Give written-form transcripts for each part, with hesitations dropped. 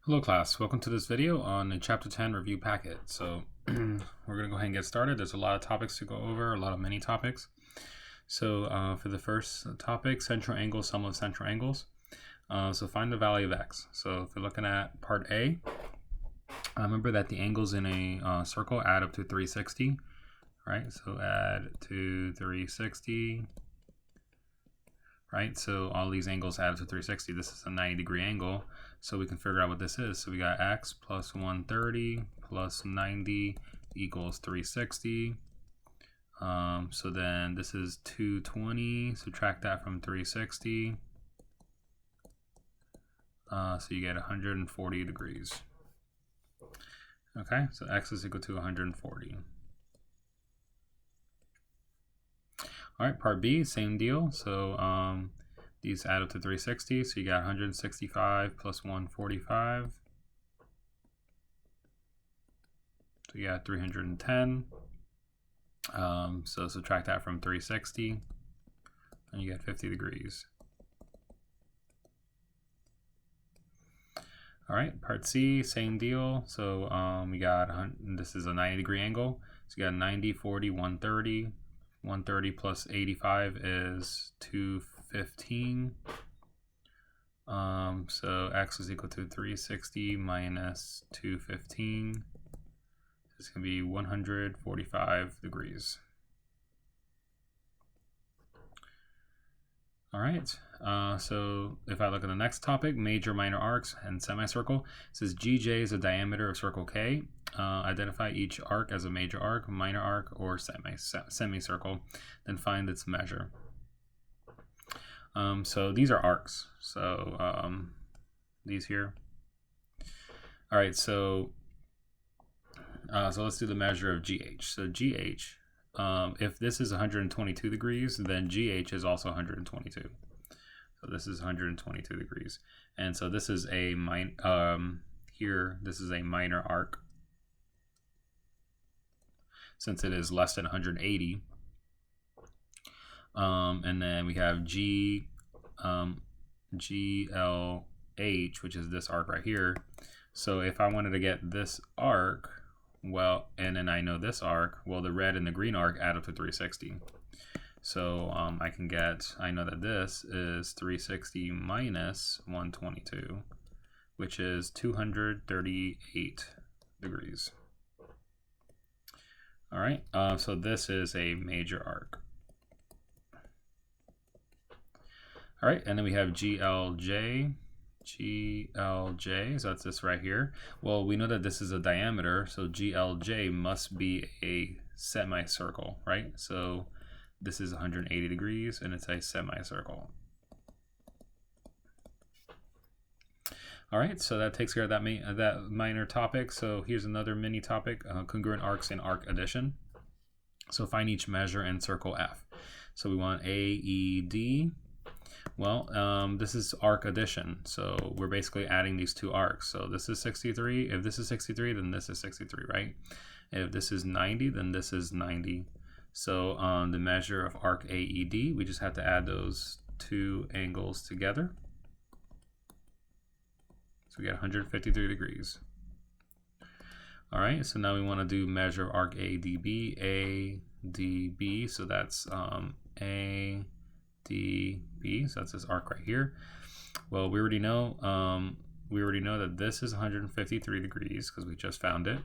Hello class, welcome to this video on the Chapter 10 review packet. So we're going to go ahead and get started. There's a lot of topics to go over, a lot of mini topics. So for the first topic, central angles, sum of central angles. So find the value of x. So if you're looking at part A, remember that the angles in a circle add up to 360, right? So add to 360. Right, so all these angles add up to 360. This is a 90-degree angle, so we can figure out what this is. So we got x plus 130 plus 90 equals 360. So then this is 220. Subtract that from 360. So you get 140 degrees. Okay, so x is equal to 140. All right, part B, same deal. So these add up to 360. So you got 165 plus 145. So you got 310. So subtract that from 360, and you get 50 degrees. All right, part C, same deal. So we got, this is a 90-degree angle. So you got 90, 40, 130. 130 plus 85 is 215. So x is equal to 360 minus 215. This can be 145 degrees. All right, so if I look at the next topic, major minor arcs and semicircle, it says GJ is the diameter of circle K. Identify each arc as a major arc, minor arc, or semicircle, then find its measure. So these are arcs. So these here. All right, so let's do the measure of GH. So GH, if this is 122 degrees, then GH is also 122. So this is 122 degrees. And so this is a this is a minor arc, since it is less than 180. And then we have GLH, which is this arc right here. So if I wanted to get this arc, well, and then I know this arc, well, the red and the green arc add up to 360. So I know that this is 360 minus 122, which is 238 degrees. All right, so this is a major arc. All right, and then we have GLJ. GLJ, so that's this right here. Well, we know that this is a diameter, so GLJ must be a semicircle, right? So this is 180 degrees, and it's a semicircle. All right, so that takes care of that minor topic. So here's another mini topic, congruent arcs and arc addition. So find each measure and circle F. So we want AED. Well, this is arc addition. So we're basically adding these two arcs. So this is 63. If this is 63, then this is 63, right? If this is 90, then this is 90. So the measure of arc AED, we just have to add those two angles together. So we get 153 degrees. All right, so now we want to do measure of arc ADB. ADB, so that's ADB, so that's this arc right here. Well, we already know that this is 153 degrees because we just found it.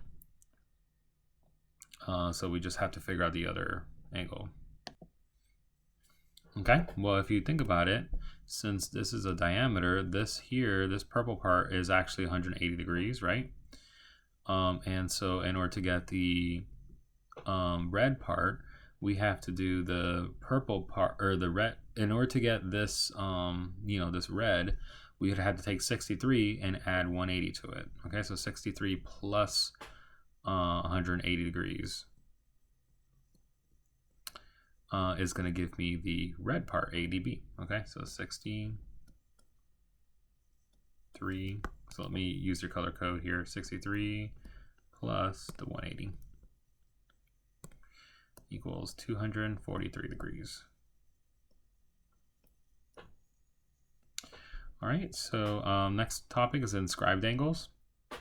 So we just have to figure out the other angle. Okay, well, if you think about it, since this is a diameter, this purple part is actually 180 degrees, right? And so in order to get the red part, we have to do the purple part, or the red. In order to get this, this red, we would have to take 63 and add 180 to it. Okay, so 63 plus 180 degrees is going to give me the red part, ADB. Okay, so 63. So let me use your color code here. 63 plus the 180 equals 243 degrees. All right, so next topic is inscribed angles. So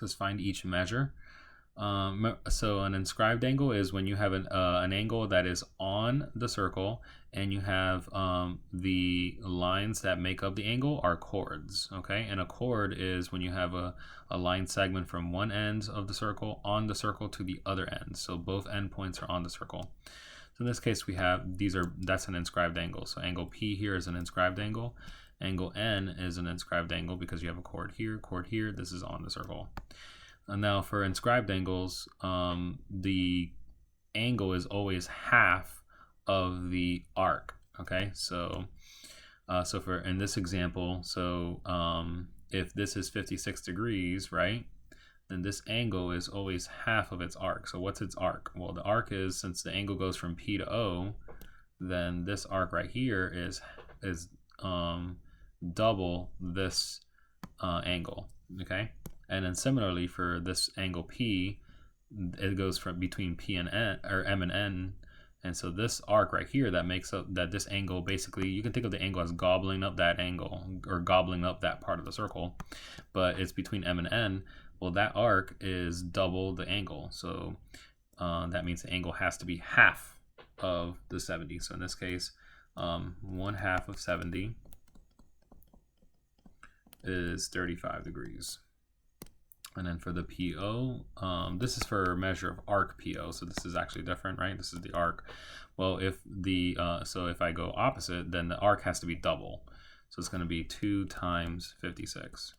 let's find each measure. So an inscribed angle is when you have an angle that is on the circle, and you have the lines that make up the angle are chords. Okay, and a chord is when you have a line segment from one end of the circle on the circle to the other end. So both endpoints are on the circle. So in this case, we have that's an inscribed angle. So angle P here is an inscribed angle. Angle N is an inscribed angle because you have a chord here. This is on the circle. And now for inscribed angles, the angle is always half of the arc. Okay, so for in this example, so if this is 56 degrees, right, then this angle is always half of its arc. So what's its arc? Well, the arc is, since the angle goes from P to O, then this arc right here is double this angle. Okay, and then similarly for this angle P, it goes from between P and N, or M and N, and so this arc right here that makes up this angle, basically you can think of the angle as gobbling up that angle or gobbling up that part of the circle, but it's between M and N. Well, that arc is double the angle, so that means the angle has to be half of the 70. So in this case, 1/2 of 70 is 35 degrees. And then for the PO, this is for measure of arc PO, so this is actually different, right? This is the arc. Well, if the so if I go opposite, then the arc has to be double. So it's going to be 2 times 56.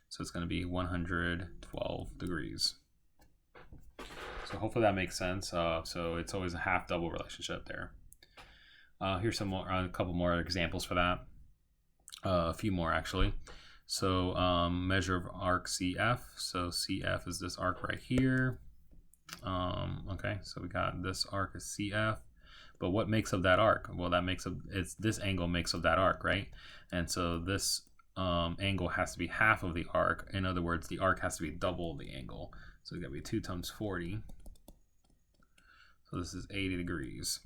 So it's going to be 112 degrees. So hopefully that makes sense. So it's always a half double relationship there. Here's some more, a couple more examples for that. A few more actually. So measure of arc CF. So CF is this arc right here. Okay, so we got this arc is CF. But what makes up that arc? Well, that makes up, it's this angle makes up that arc, right? And so this angle has to be half of the arc. In other words, the arc has to be double the angle. So it's got to be 2 times 40. So this is 80 degrees.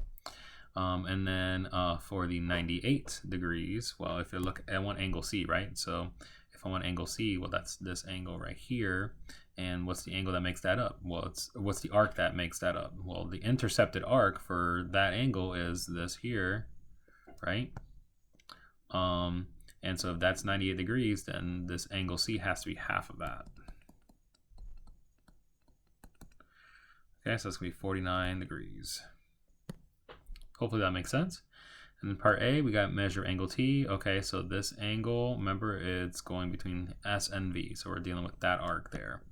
And then for the 98 degrees, well, if you look, I want angle C, right? So if I want angle C, well, that's this angle right here. And what's the angle that makes that up? Well, what's the arc that makes that up? Well, the intercepted arc for that angle is this here, right? And so if that's 98 degrees, then this angle C has to be half of that. Okay, so it's going to be 49 degrees. Hopefully that makes sense. And then part A, we got measure angle T. Okay, so this angle, remember, it's going between S and V. So we're dealing with that arc there.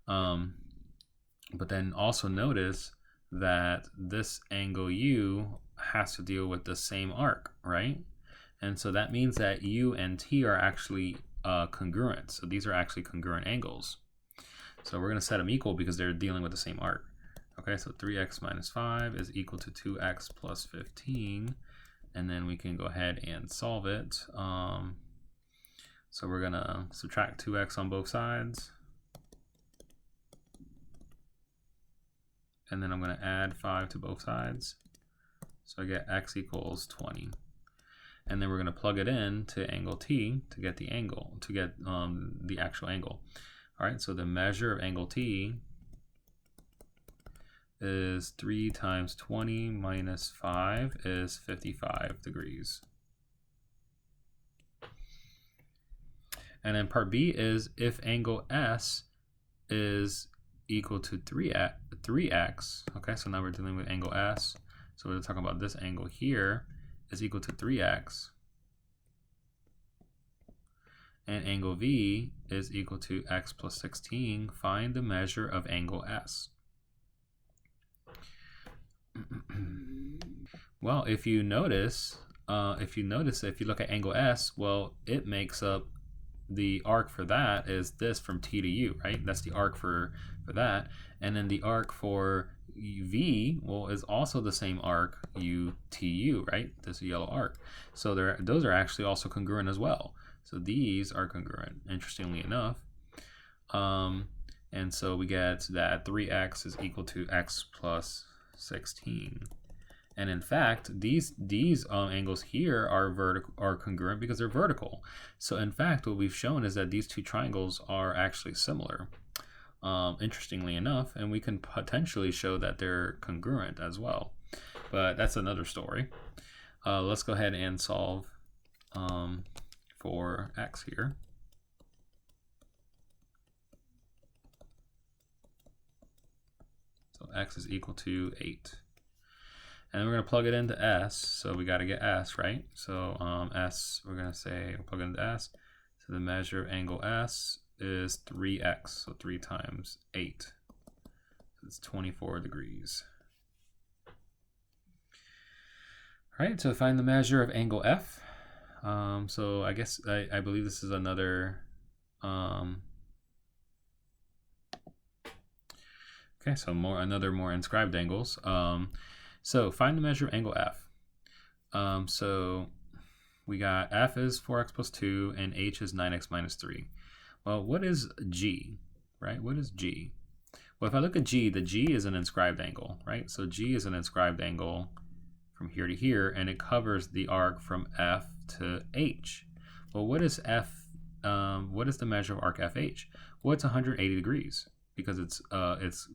But then also notice that this angle U has to deal with the same arc, right? And so that means that U and T are actually congruent. So these are actually congruent angles. So we're going to set them equal because they're dealing with the same arc. Okay, so 3x minus 5 is equal to 2x plus 15. And then we can go ahead and solve it. So we're going to subtract 2x on both sides. And then I'm going to add 5 to both sides. So I get x equals 20. And then we're going to plug it in to angle T to get the angle, to get the actual angle. All right, so the measure of angle T is 3 times 20 minus 5 is 55 degrees. And then part B is if angle S is equal to 3x, okay, so now we're dealing with angle S. So we're talking about this angle here is equal to 3x. And angle V is equal to x plus 16. Find the measure of angle S. Well, if you notice, if you look at angle S, well, it makes up the arc for that is this from T to U, right? That's the arc for that. And then the arc for V, well, is also the same arc, U, T, U, right? This yellow arc. So those are actually also congruent as well. So these are congruent, interestingly enough. And so we get that 3x is equal to x plus 16. And in fact, these angles here are congruent because they're vertical. So in fact, what we've shown is that these two triangles are actually similar, interestingly enough, and we can potentially show that they're congruent as well. But that's another story. Let's go ahead and solve for x here. So x is equal to 8. And we're going to plug it into s, so we got to get s, right? So s, we're going to say, we'll plug it into s. So the measure of angle s is 3x, so 3 times 8. So it's 24 degrees. All right, so find the measure of angle f. So I guess I believe this is another. Okay, so another more inscribed angles. So find the measure of angle f. So we got f is 4x plus 2 and h is 9x minus 3. Well, what is g, right? What is g? Well, if I look at g, the g is an inscribed angle, right? So g is an inscribed angle from here to here, and it covers the arc from f to h. Well, what is f? What is the measure of arc fh? Well, it's 180 degrees. Because it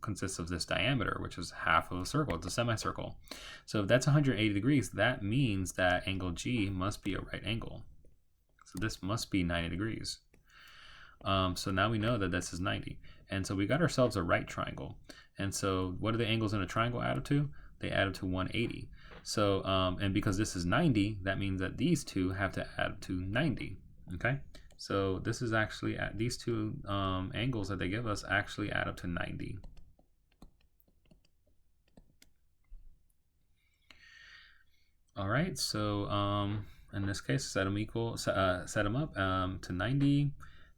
consists of this diameter, which is half of a circle. It's a semicircle. So if that's 180 degrees, that means that angle G must be a right angle. So this must be 90 degrees. So now we know that this is 90. And so we got ourselves a right triangle. And so what do the angles in a triangle add up to? They add up to 180. So, and because this is 90, that means that these two have to add up to 90, okay? So this is actually, these two angles that they give us actually add up to 90. All right, so in this case, set them up to 90,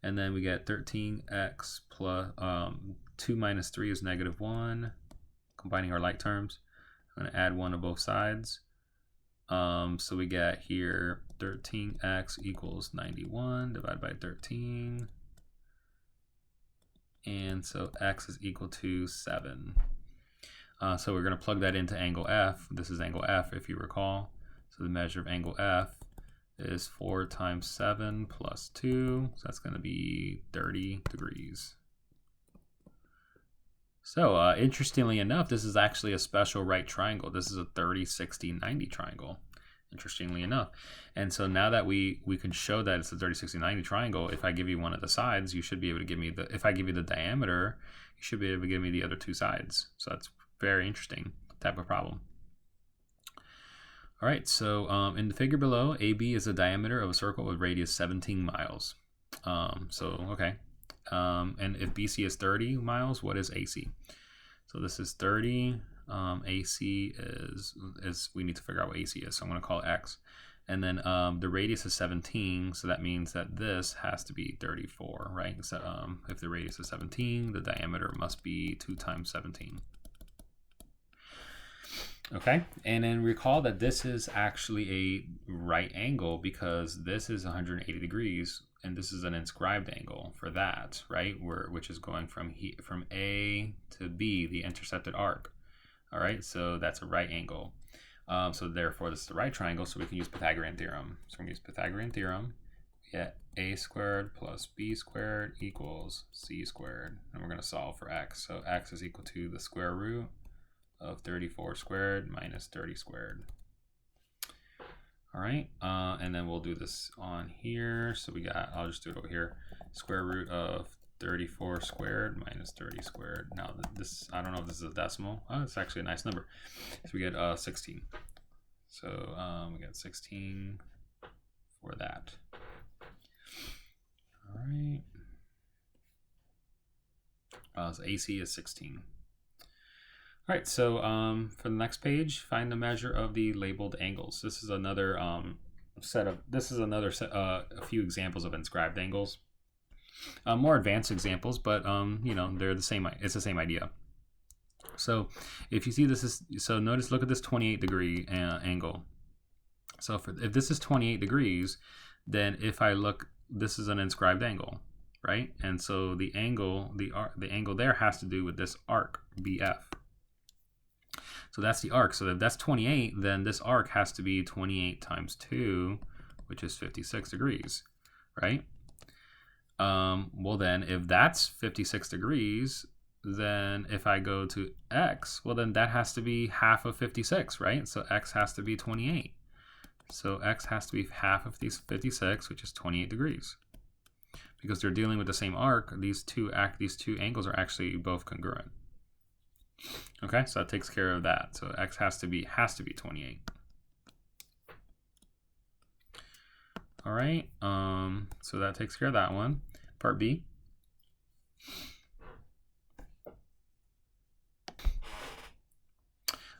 and then we get 13x plus 2 minus 3 is -1, combining our like terms. I'm going to add 1 to both sides. So we get here 13x equals 91 divided by 13. And so x is equal to 7. So we're going to plug that into angle f. This is angle f, if you recall. So the measure of angle f is 4 times 7 plus 2. So that's going to be 30 degrees. So interestingly enough, this is actually a special right triangle. This is a 30, 60, 90 triangle, interestingly enough. And so now that we can show that it's a 30, 60, 90 triangle, if I give you one of the sides, you should be able to give me if I give you the diameter, you should be able to give me the other two sides. So that's very interesting type of problem. All right, so in the figure below, AB is the diameter of a circle with radius 17 miles. Okay. And if BC is 30 miles, what is AC? So this is 30. AC is we need to figure out what AC is. So I'm going to call it X. And then the radius is 17. So that means that this has to be 34, right? So if the radius is 17, the diameter must be 2 times 17. Okay, and then recall that this is actually a right angle because this is 180 degrees and this is an inscribed angle for that, right? Which is going from A to B, the intercepted arc. All right, so that's a right angle. So therefore this is the right triangle, so we can use Pythagorean theorem. So we're gonna use Pythagorean theorem. We get a squared plus b squared equals c squared, and we're gonna solve for x. So x is equal to the square root of 34 squared minus 30 squared. All right, and then we'll do this on here. So we got, I'll just do it over here, square root of 34 squared minus 30 squared. Now this, I don't know if this is a decimal. Oh, it's actually a nice number. So we get 16. So we got 16 for that. All right. So AC is 16. All right, so for the next page, find the measure of the labeled angles. This is another a few examples of inscribed angles. More advanced examples, but you know, they're the same. It's the same idea. So if you see this is, so notice, look at this 28 degree angle. So if this is 28 degrees, then if I look, this is an inscribed angle, right? And so the angle there has to do with this arc BF. So that's the arc. So if that's 28, then this arc has to be 28 times 2, which is 56 degrees, right? Well then, if that's 56 degrees, then if I go to x, well then that has to be half of 56, right? So x has to be 28. So x has to be half of these 56, which is 28 degrees. Because they're dealing with the same arc, these two angles are actually both congruent. Okay, so that takes care of that. So x has to be 28. All right, so that takes care of that one. Part B.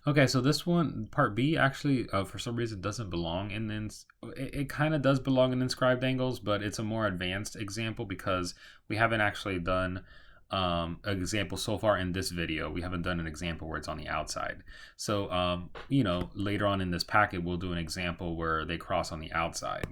Okay, so this one, part B, actually, for some reason doesn't belong in it kind of does belong in inscribed angles, but it's a more advanced example because we haven't actually done an example so far in this video. We haven't done an example where it's on the outside. So, you know, later on in this packet, we'll do an example where they cross on the outside.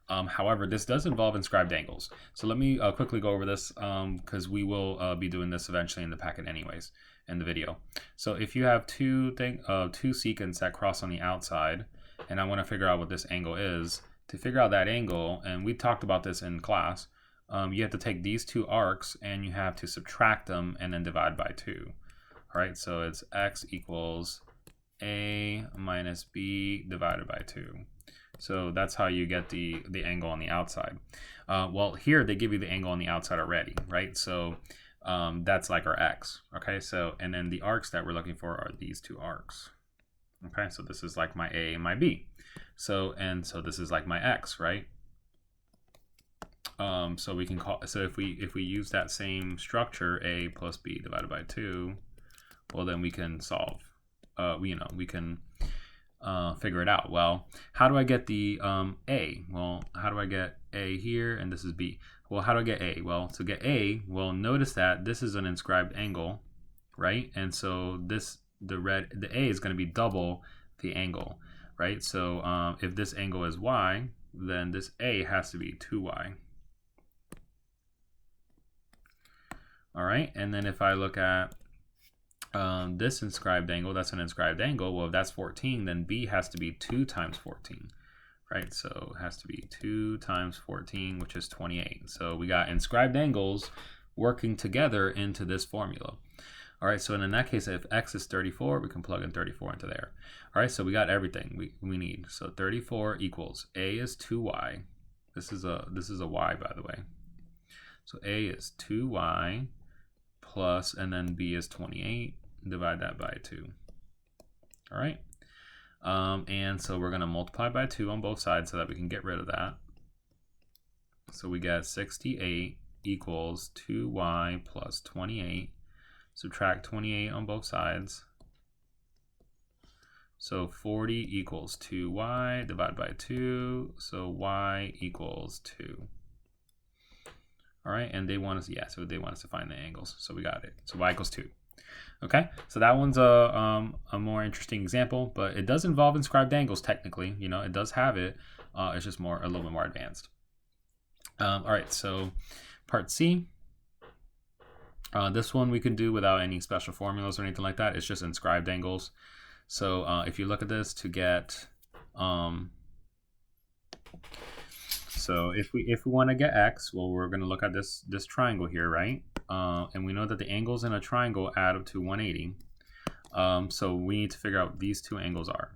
However, this does involve inscribed angles. So let me quickly go over this because we will be doing this eventually in the packet anyways, in the video. So if you have two secants that cross on the outside, and I want to figure out what this angle is, to figure out that angle, and we talked about this in class, you have to take these two arcs and you have to subtract them and then divide by 2. All right, so it's x equals a minus b divided by 2. So that's how you get the angle on the outside. Well, here they give you the angle on the outside already, right? So that's like our x, okay? So, and then the arcs that we're looking for are these two arcs, okay? So this is like my a and my b. So this is like my x, right? So we can call, so if we use that same structure, a plus b divided by 2, well then we can solve, you know, we can figure it out. Well, how do I get the a? Well, how do I get a here and this is b? Well, how do I get a? Well, to get a, well, notice that this is an inscribed angle, right? And so this, the a is going to be double the angle, right? So if this angle is y, then this a has to be 2y. All right, and then if I look at this inscribed angle, that's an inscribed angle. Well, if that's 14, then b has to be 2 times 14, right? So it has to be 2 times 14, which is 28. So we got inscribed angles working together into this formula. All right, so in that case, if x is 34, we can plug in 34 into there. All right, so we got everything we need. So 34 equals a is 2y. This is a y, by the way. So a is 2y plus, and then b is 28. Divide that by 2. All right. And so we're going to multiply by 2 on both sides so that we can get rid of that. So we get 68 equals 2y plus 28. Subtract 28 on both sides. So 40 equals 2y divided by 2. So y equals 2. All right, and they want us, yeah, so they want us to find the angles. So we got it. So y equals 2. Okay, so that one's a more interesting example, but it does involve inscribed angles technically. You know, it does have it. It's just a little bit more advanced. All right, so part C. This one we can do without any special formulas or anything like that. It's just inscribed angles. So if you look at this to get, so if we want to get x, well, we're going to look at this triangle here, right? And we know that the angles in a triangle add up to 180. So we need to figure out what these two angles are,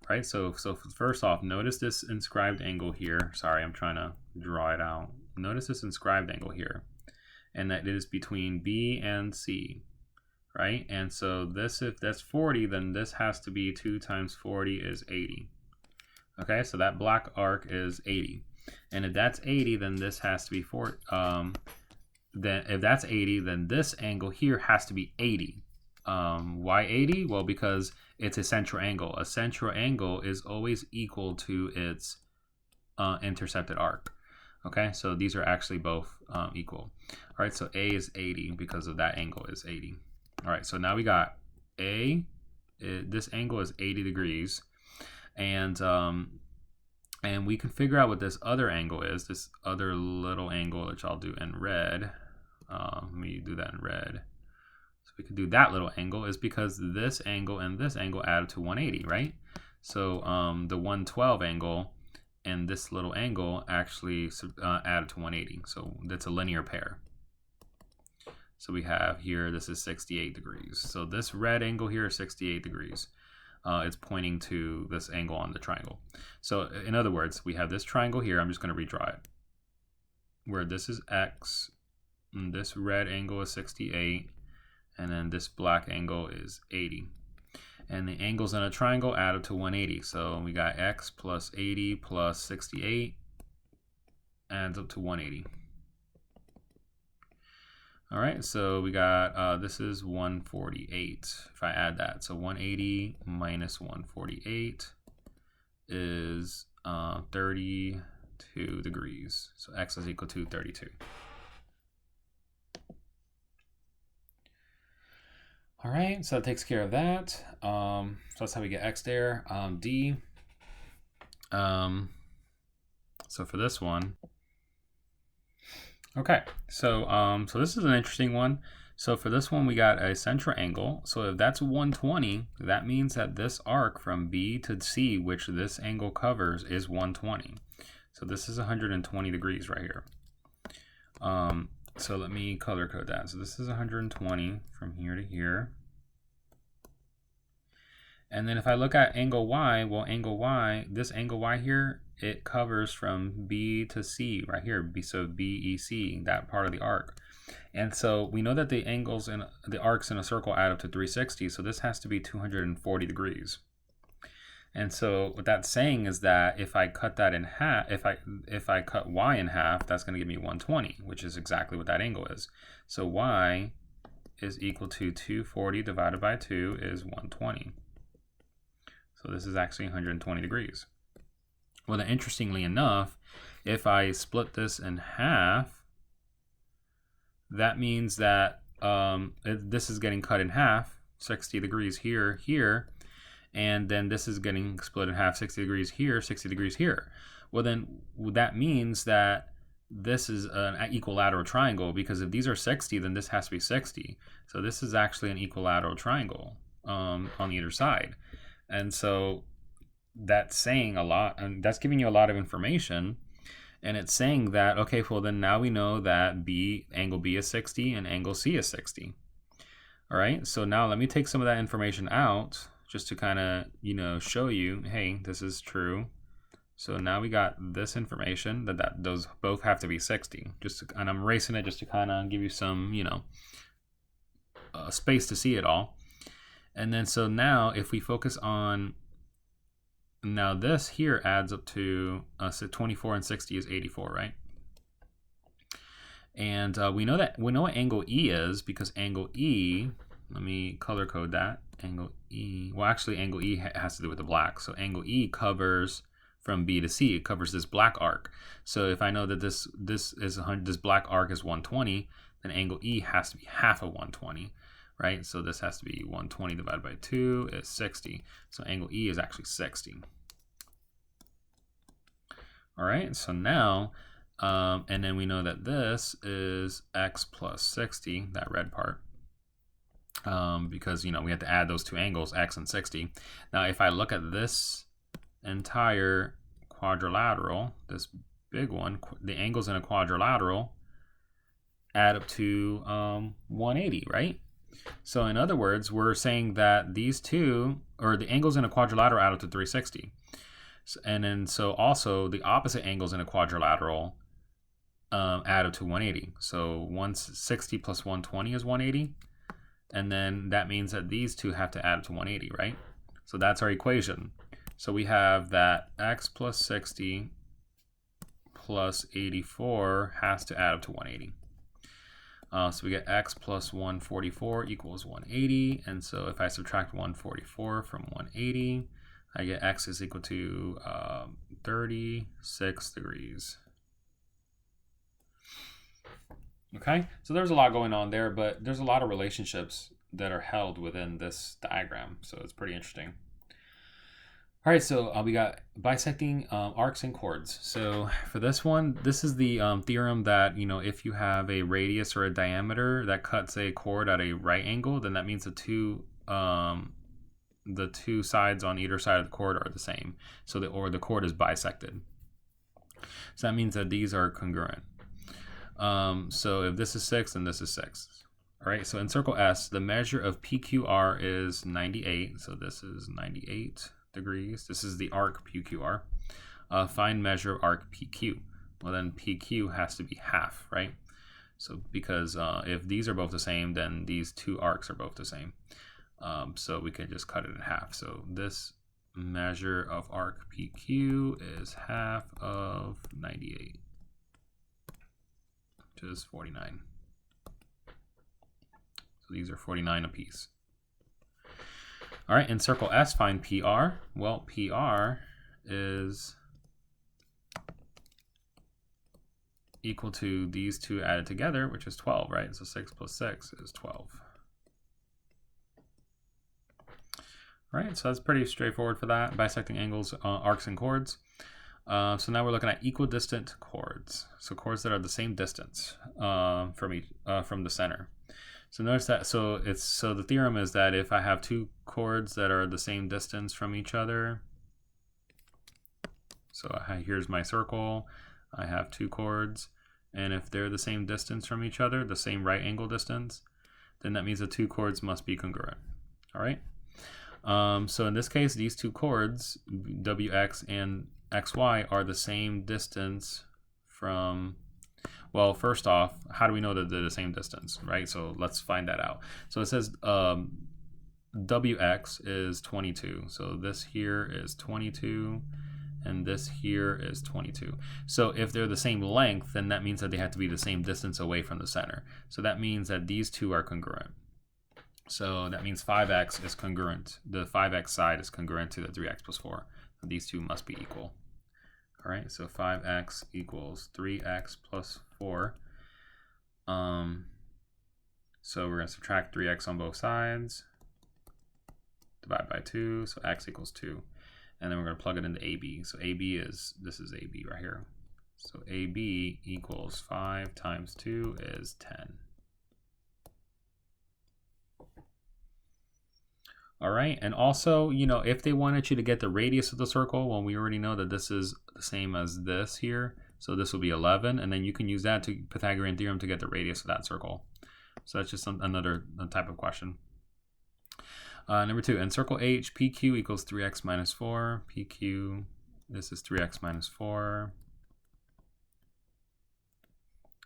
right? So first off, notice this inscribed angle here. Sorry, I'm trying to draw it out. Notice this inscribed angle here, and that it is between B and C, right? And so this, if that's 40, then this has to be 2 times 40 is 80. Okay, so that black arc is 80. And if that's 80, then this has to be 40. Then if that's 80, then this angle here has to be 80. Why 80? Well, because it's a central angle. A central angle is always equal to its intersected arc. Okay, so these are actually both equal. All right, so A is 80 because of that angle is 80. All right, so now we got A. This angle is 80 degrees, and we can figure out what this other angle is. This other little angle, which I'll do in red. Let me do that in red. so we could do that little angle, is because this angle and this angle add up to 180, right? So the 112 angle and this little angle actually add up to 180. So that's a linear pair. So we have here, this is 68 degrees. So this red angle here is 68 degrees. It's pointing to this angle on the triangle. So in other words, we have this triangle here. I'm just going to redraw it. Where this is x, and this red angle is 68, and then this black angle is 80. And the angles in a triangle add up to 180. So we got x plus 80 plus 68 adds up to 180. All right, so we got, this is 148, if I add that. So 180 minus 148 is 32 degrees. So x is equal to 32. All right, so that takes care of that. So that's how we get x there. D. So for this one, okay, so this is an interesting one. So for this one, we got a central angle. So if that's 120, that means that this arc from B to C, which this angle covers, is 120. So this is 120 degrees right here. So let me color code that. So this is 120 from here to here. And then if I look at angle Y, well, angle Y, this angle Y here, it covers from B to C right here. So BEC, that part of the arc. And so we know that the angles in the arcs in a circle add up to 360. So this has to be 240 degrees. And so what that's saying is that if I cut that in half, if I cut Y in half, that's going to give me 120, which is exactly what that angle is. So Y is equal to 240 divided by 2 is 120. So this is actually 120 degrees. Well, then interestingly enough, if I split this in half, that means that this is getting cut in half, 60 degrees here, here, and then this is getting split in half, 60 degrees here, 60 degrees here. Well, then that means that this is an equilateral triangle, because if these are 60, then this has to be 60. So this is actually an equilateral triangle on either side. And so that's saying a lot, and that's giving you a lot of information. And it's saying that, okay, well, then now we know that angle B is 60 and angle C is 60. All right, so now let me take some of that information out just to kind of, show you, hey, this is true. So now we got this information that those both have to be 60. And I'm erasing it just to kind of give you some, space to see it all. And then so now if we focus on, now this here adds up to, so 24 and 60 is 84, right? And we know what angle E is, because angle E, let me color code that, angle E, well actually angle E has to do with the black. So angle E covers from B to C, it covers this black arc. So if I know that this black arc is 120, then angle E has to be half of 120. Right, so this has to be 120 divided by 2 is 60. So angle E is actually 60. All right, so now, and then we know that this is x plus 60, that red part, because, we have to add those two angles, x and 60. Now, if I look at this entire quadrilateral, this big one, the angles in a quadrilateral add up to 180, right? So in other words, we're saying that these two, or the angles in a quadrilateral add up to 360. And then so also the opposite angles in a quadrilateral add up to 180. So 160 plus 120 is 180. And then that means that these two have to add up to 180, right? So that's our equation. So we have that x plus 60 plus 84 has to add up to 180. So we get x plus 144 equals 180. And so if I subtract 144 from 180, I get x is equal to 36 degrees. Okay, so there's a lot going on there, but there's a lot of relationships that are held within this diagram. So it's pretty interesting. All right, so we got bisecting arcs and chords. So for this one, this is the theorem that, if you have a radius or a diameter that cuts a chord at a right angle, then that means the two sides on either side of the chord are the same. So the chord is bisected. So that means that these are congruent. So if this is 6, then this is 6. All right, so in circle S, the measure of PQR is 98. So this is 98 degrees. This is the arc PQR. Find measure of arc PQ. Well, then PQ has to be half, right? So because if these are both the same, then these two arcs are both the same. So we can just cut it in half. So this measure of arc PQ is half of 98, which is 49. So these are 49 apiece. All right, in circle S, find PR. Well, PR is equal to these two added together, which is 12, right? So 6 plus 6 is 12. All right, so that's pretty straightforward for that. Bisecting angles, arcs, and chords. So now we're looking at equidistant chords. So chords that are the same distance from the center. So notice that. So the theorem is that if I have two chords that are the same distance from each other. So here's my circle. I have two chords, and if they're the same distance from each other, the same right angle distance, then that means the two chords must be congruent. All right. So in this case, these two chords, WX and XY, are the same distance from, well, first off, how do we know that they're the same distance, right? So let's find that out. So it says WX is 22. So this here is 22, and this here is 22. So if they're the same length, then that means that they have to be the same distance away from the center. So that means that these two are congruent. So that means 5x is congruent. The 5x side is congruent to the 3x plus 4. So these two must be equal. All right, so 5x equals 3x plus 4. So we're going to subtract 3x on both sides. Divide by 2, so x equals 2. And then we're going to plug it into AB. So AB is, this is AB right here. So AB equals 5 times 2 is 10. All right, and also, if they wanted you to get the radius of the circle, well, we already know that this is the same as this here. So this will be 11, and then you can use that to Pythagorean theorem to get the radius of that circle. So that's just another type of question. Number 2, in circle H, PQ equals 3x minus 4. PQ, this is 3x minus 4.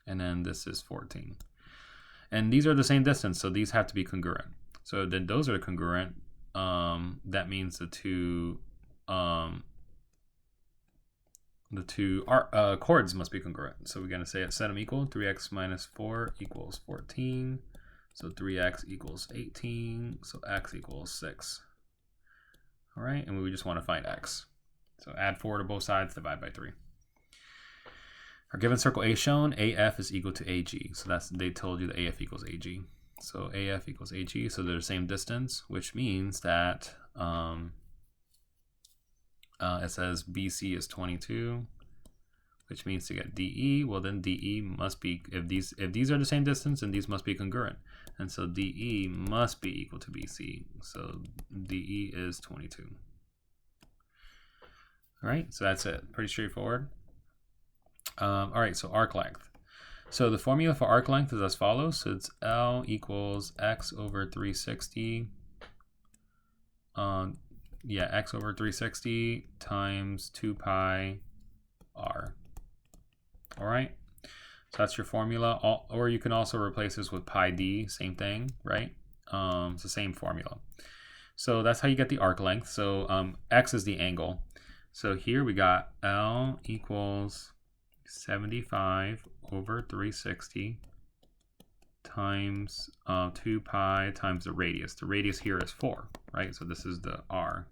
And then this is 14. And these are the same distance, so these have to be congruent. So then those are congruent. That means the two chords must be congruent. So we're going to say set them equal. 3x minus 4 equals 14. So 3x equals 18. So x equals 6. All right, and we just want to find x. So add 4 to both sides, divide by 3. Our given circle A shown, AF is equal to AG. So they told you that AF equals AG. So AF equals AG, so they're the same distance, which means that it says BC is 22, which means to get DE, well then DE must be, if these are the same distance, then these must be congruent. And so DE must be equal to BC. So DE is 22. All right, so that's it. Pretty straightforward. All right, so arc length. So the formula for arc length is as follows. So it's L equals x over 360. X over 360 times 2 pi r. All right. So that's your formula. Or you can also replace this with pi d, same thing, right? It's the same formula. So that's how you get the arc length. So x is the angle. So here we got L equals 75 over 360 times 2 pi times the radius. The radius here is 4, right? So this is the r.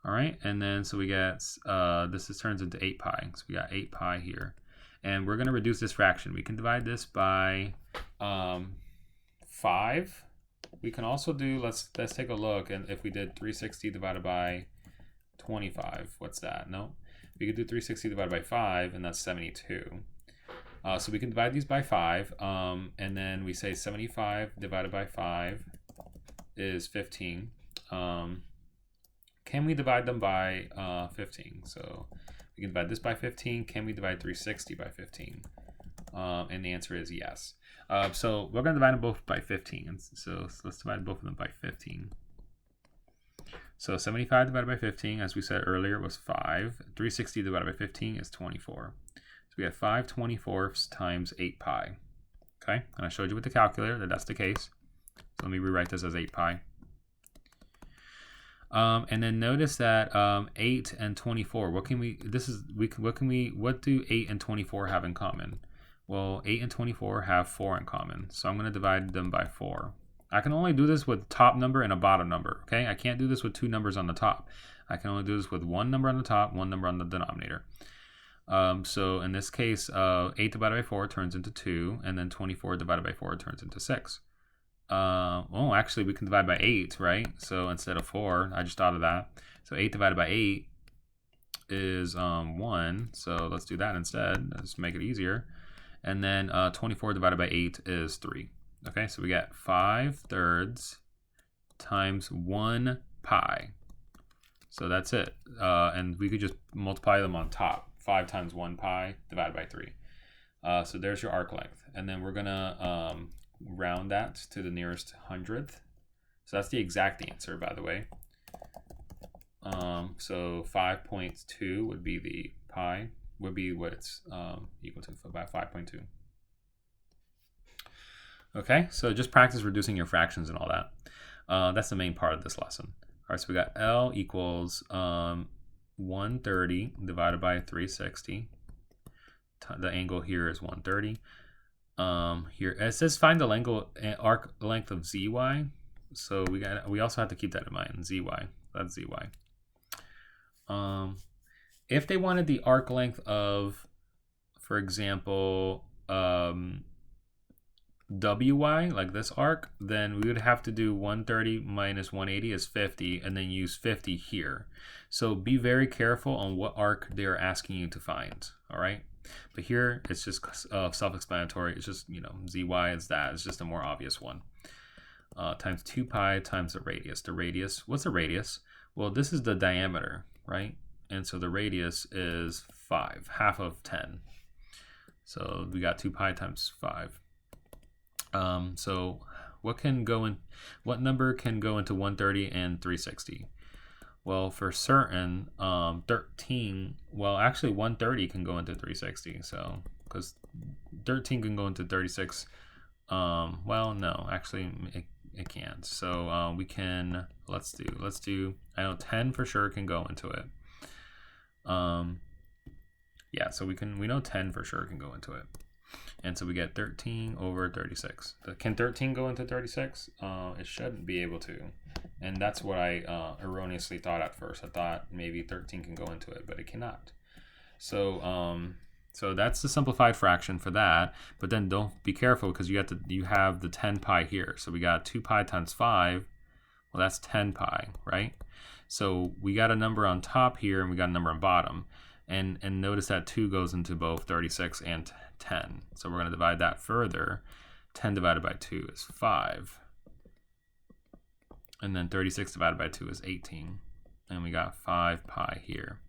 All right, and then so we get, turns into 8 pi. So we got 8 pi here. And we're going to reduce this fraction. We can divide this by 5. we can also do, let's take a look, and if we did 360 divided by 25, what's that? No, we could do 360 divided by 5, and that's 72. So we can divide these by 5, and then we say 75 divided by 5 is 15. Can we divide them by 15? So we can divide this by 15. Can we divide 360 by 15? And the answer is yes. So we're going to divide them both by 15. So let's divide both of them by 15. So 75 divided by 15, as we said earlier, was 5. 360 divided by 15 is 24. So we have 5 24ths times 8 pi. Okay, and I showed you with the calculator that that's the case. So let me rewrite this as 8 pi. And then notice that 8 and 24. What do 8 and 24 have in common? Well, 8 and 24 have 4 in common. So I'm going to divide them by 4. I can only do this with top number and a bottom number. Okay, I can't do this with two numbers on the top. I can only do this with one number on the top, one number on the denominator. So in this case, 8 divided by 4 turns into 2, and then 24 divided by 4 turns into 6. Oh, actually, we can divide by 8, right? So instead of 4, I just thought of that. So 8 divided by 8 is 1. So let's do that instead. Let's make it easier. And then 24 divided by 8 is 3. Okay, so we get 5/3 times 1 pi. So that's it. And we could just multiply them on top. 5 times 1 pi divided by 3. So there's your arc length. And then we're going to round that to the nearest hundredth. So that's the exact answer, by the way. So 5.2 would be the pi, would be what it's equal to, about 5.2. Okay, so just practice reducing your fractions and all that. That's the main part of this lesson. All right, so we got L equals 130 divided by 360. The angle here is 130. Here it says find the arc length of zy. So we also have to keep that in mind. Zy, that's zy. If they wanted the arc length of, for example, wy, like this arc, then we would have to do 130 minus 180 is 50, and then use 50 here. So be very careful on what arc they're asking you to find. All right. But here it's just self-explanatory. It's just, zy is that. It's just a more obvious one. Times 2 pi times the radius. The radius, what's the radius? Well, this is the diameter, right? And so the radius is 5, half of 10. So we got 2 pi times 5. So what number can go into 130 and 360? Well, for certain, 13, well, actually 130 can go into 360. So, because 13 can go into 36. Well, no, actually it can't. So we can, let's do, I know 10 for sure can go into it. Yeah, so we know 10 for sure can go into it. And so we get 13 over 36. Can 13 go into 36? It shouldn't be able to. And that's what I erroneously thought at first. I thought maybe 13 can go into it, but it cannot. So so that's the simplified fraction for that. But then don't be careful, because you have the 10 pi here. So we got 2 pi times 5. Well, that's 10 pi, right? So we got a number on top here, and we got a number on bottom. And notice that 2 goes into both 36 and 10. So we're going to divide that further. 10 divided by 2 is 5. And then 36 divided by 2 is 18. And we got 5 pi here.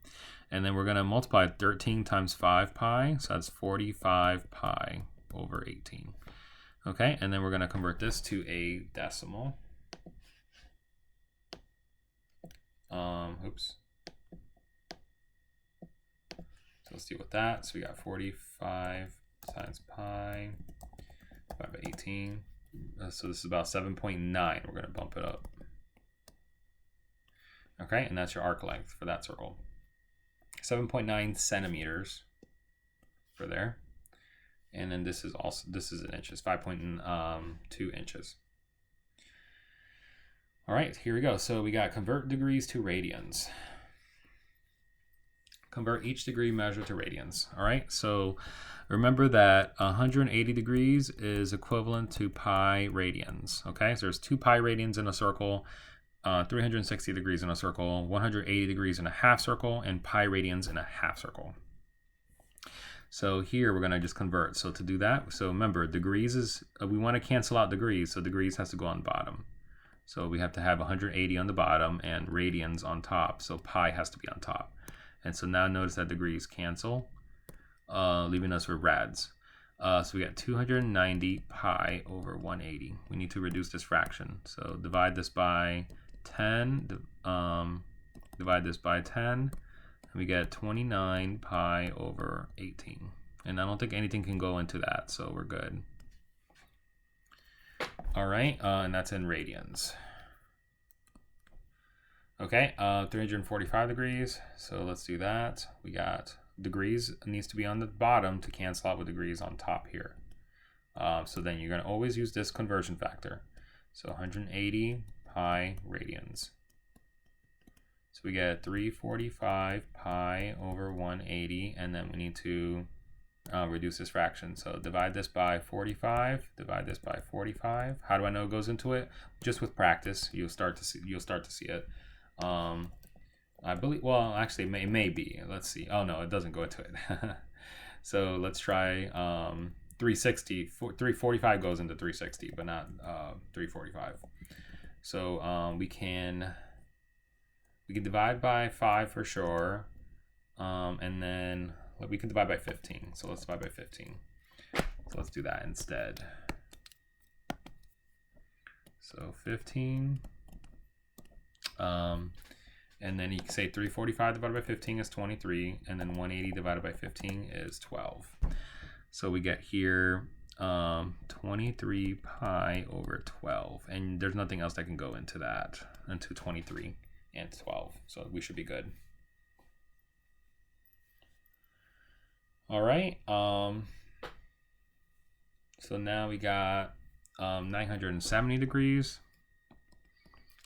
And then we're going to multiply 13 times 5 pi. So that's 45 pi over 18. Okay, and then we're going to convert this to a decimal. Oops. So let's deal with that. So we got 45 times pi divided by 18. So this is about 7.9. We're going to bump it up. Okay, and that's your arc length for that circle. 7.9 centimeters for there. And then this is in inches, 5.2 inches. All right, here we go. So we got convert degrees to radians. Convert each degree measure to radians. All right, so remember that 180 degrees is equivalent to pi radians. Okay, so there's 2 pi radians in a circle, 360 degrees in a circle, 180 degrees in a half circle, and pi radians in a half circle. So here we're going to just convert. So to do that, so remember degrees is, we want to cancel out degrees, so degrees has to go on the bottom. So we have to have 180 on the bottom and radians on top, so pi has to be on top. And so now notice that degrees cancel, leaving us with rads. So we got 290 pi over 180. We need to reduce this fraction. So divide this by 10, divide this by 10, and we get 29 pi over 18. And I don't think anything can go into that, so we're good. All right, and that's in radians. Okay, 345 degrees, so let's do that. We got degrees needs to be on the bottom to cancel out with degrees on top here. So then you're going to always use this conversion factor. So 180 pi radians. So we get 345 pi over 180, and then we need to reduce this fraction. So divide this by 45, divide this by 45. How do I know it goes into it? Just with practice, you'll start to see it. I believe, well, actually it may be. Let's see. Oh no, it doesn't go into it. So let's try 360. 345 goes into 360, but not 345. So we can divide by 5 for sure, and then we can divide by 15. So let's divide by 15. So let's do that instead. So 15. And then you can say 345 divided by 15 is 23, and then 180 divided by 15 is 12. So we get here 23 pi over 12, and there's nothing else that can go into that, into 23 and 12, so we should be good. All right, so now we got 970 degrees.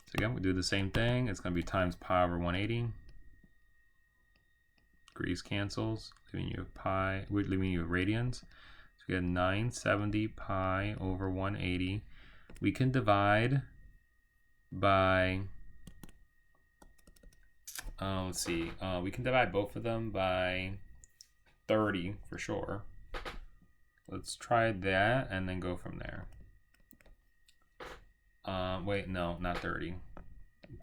So again, we do the same thing. It's going to be times pi over 180. Degrees cancels, leaving you pi, leaving you radians. So we get 970 pi over 180. We can divide by, let's see, we can divide both of them by 30 for sure. Let's try that and then go from there. Wait, no, not 30.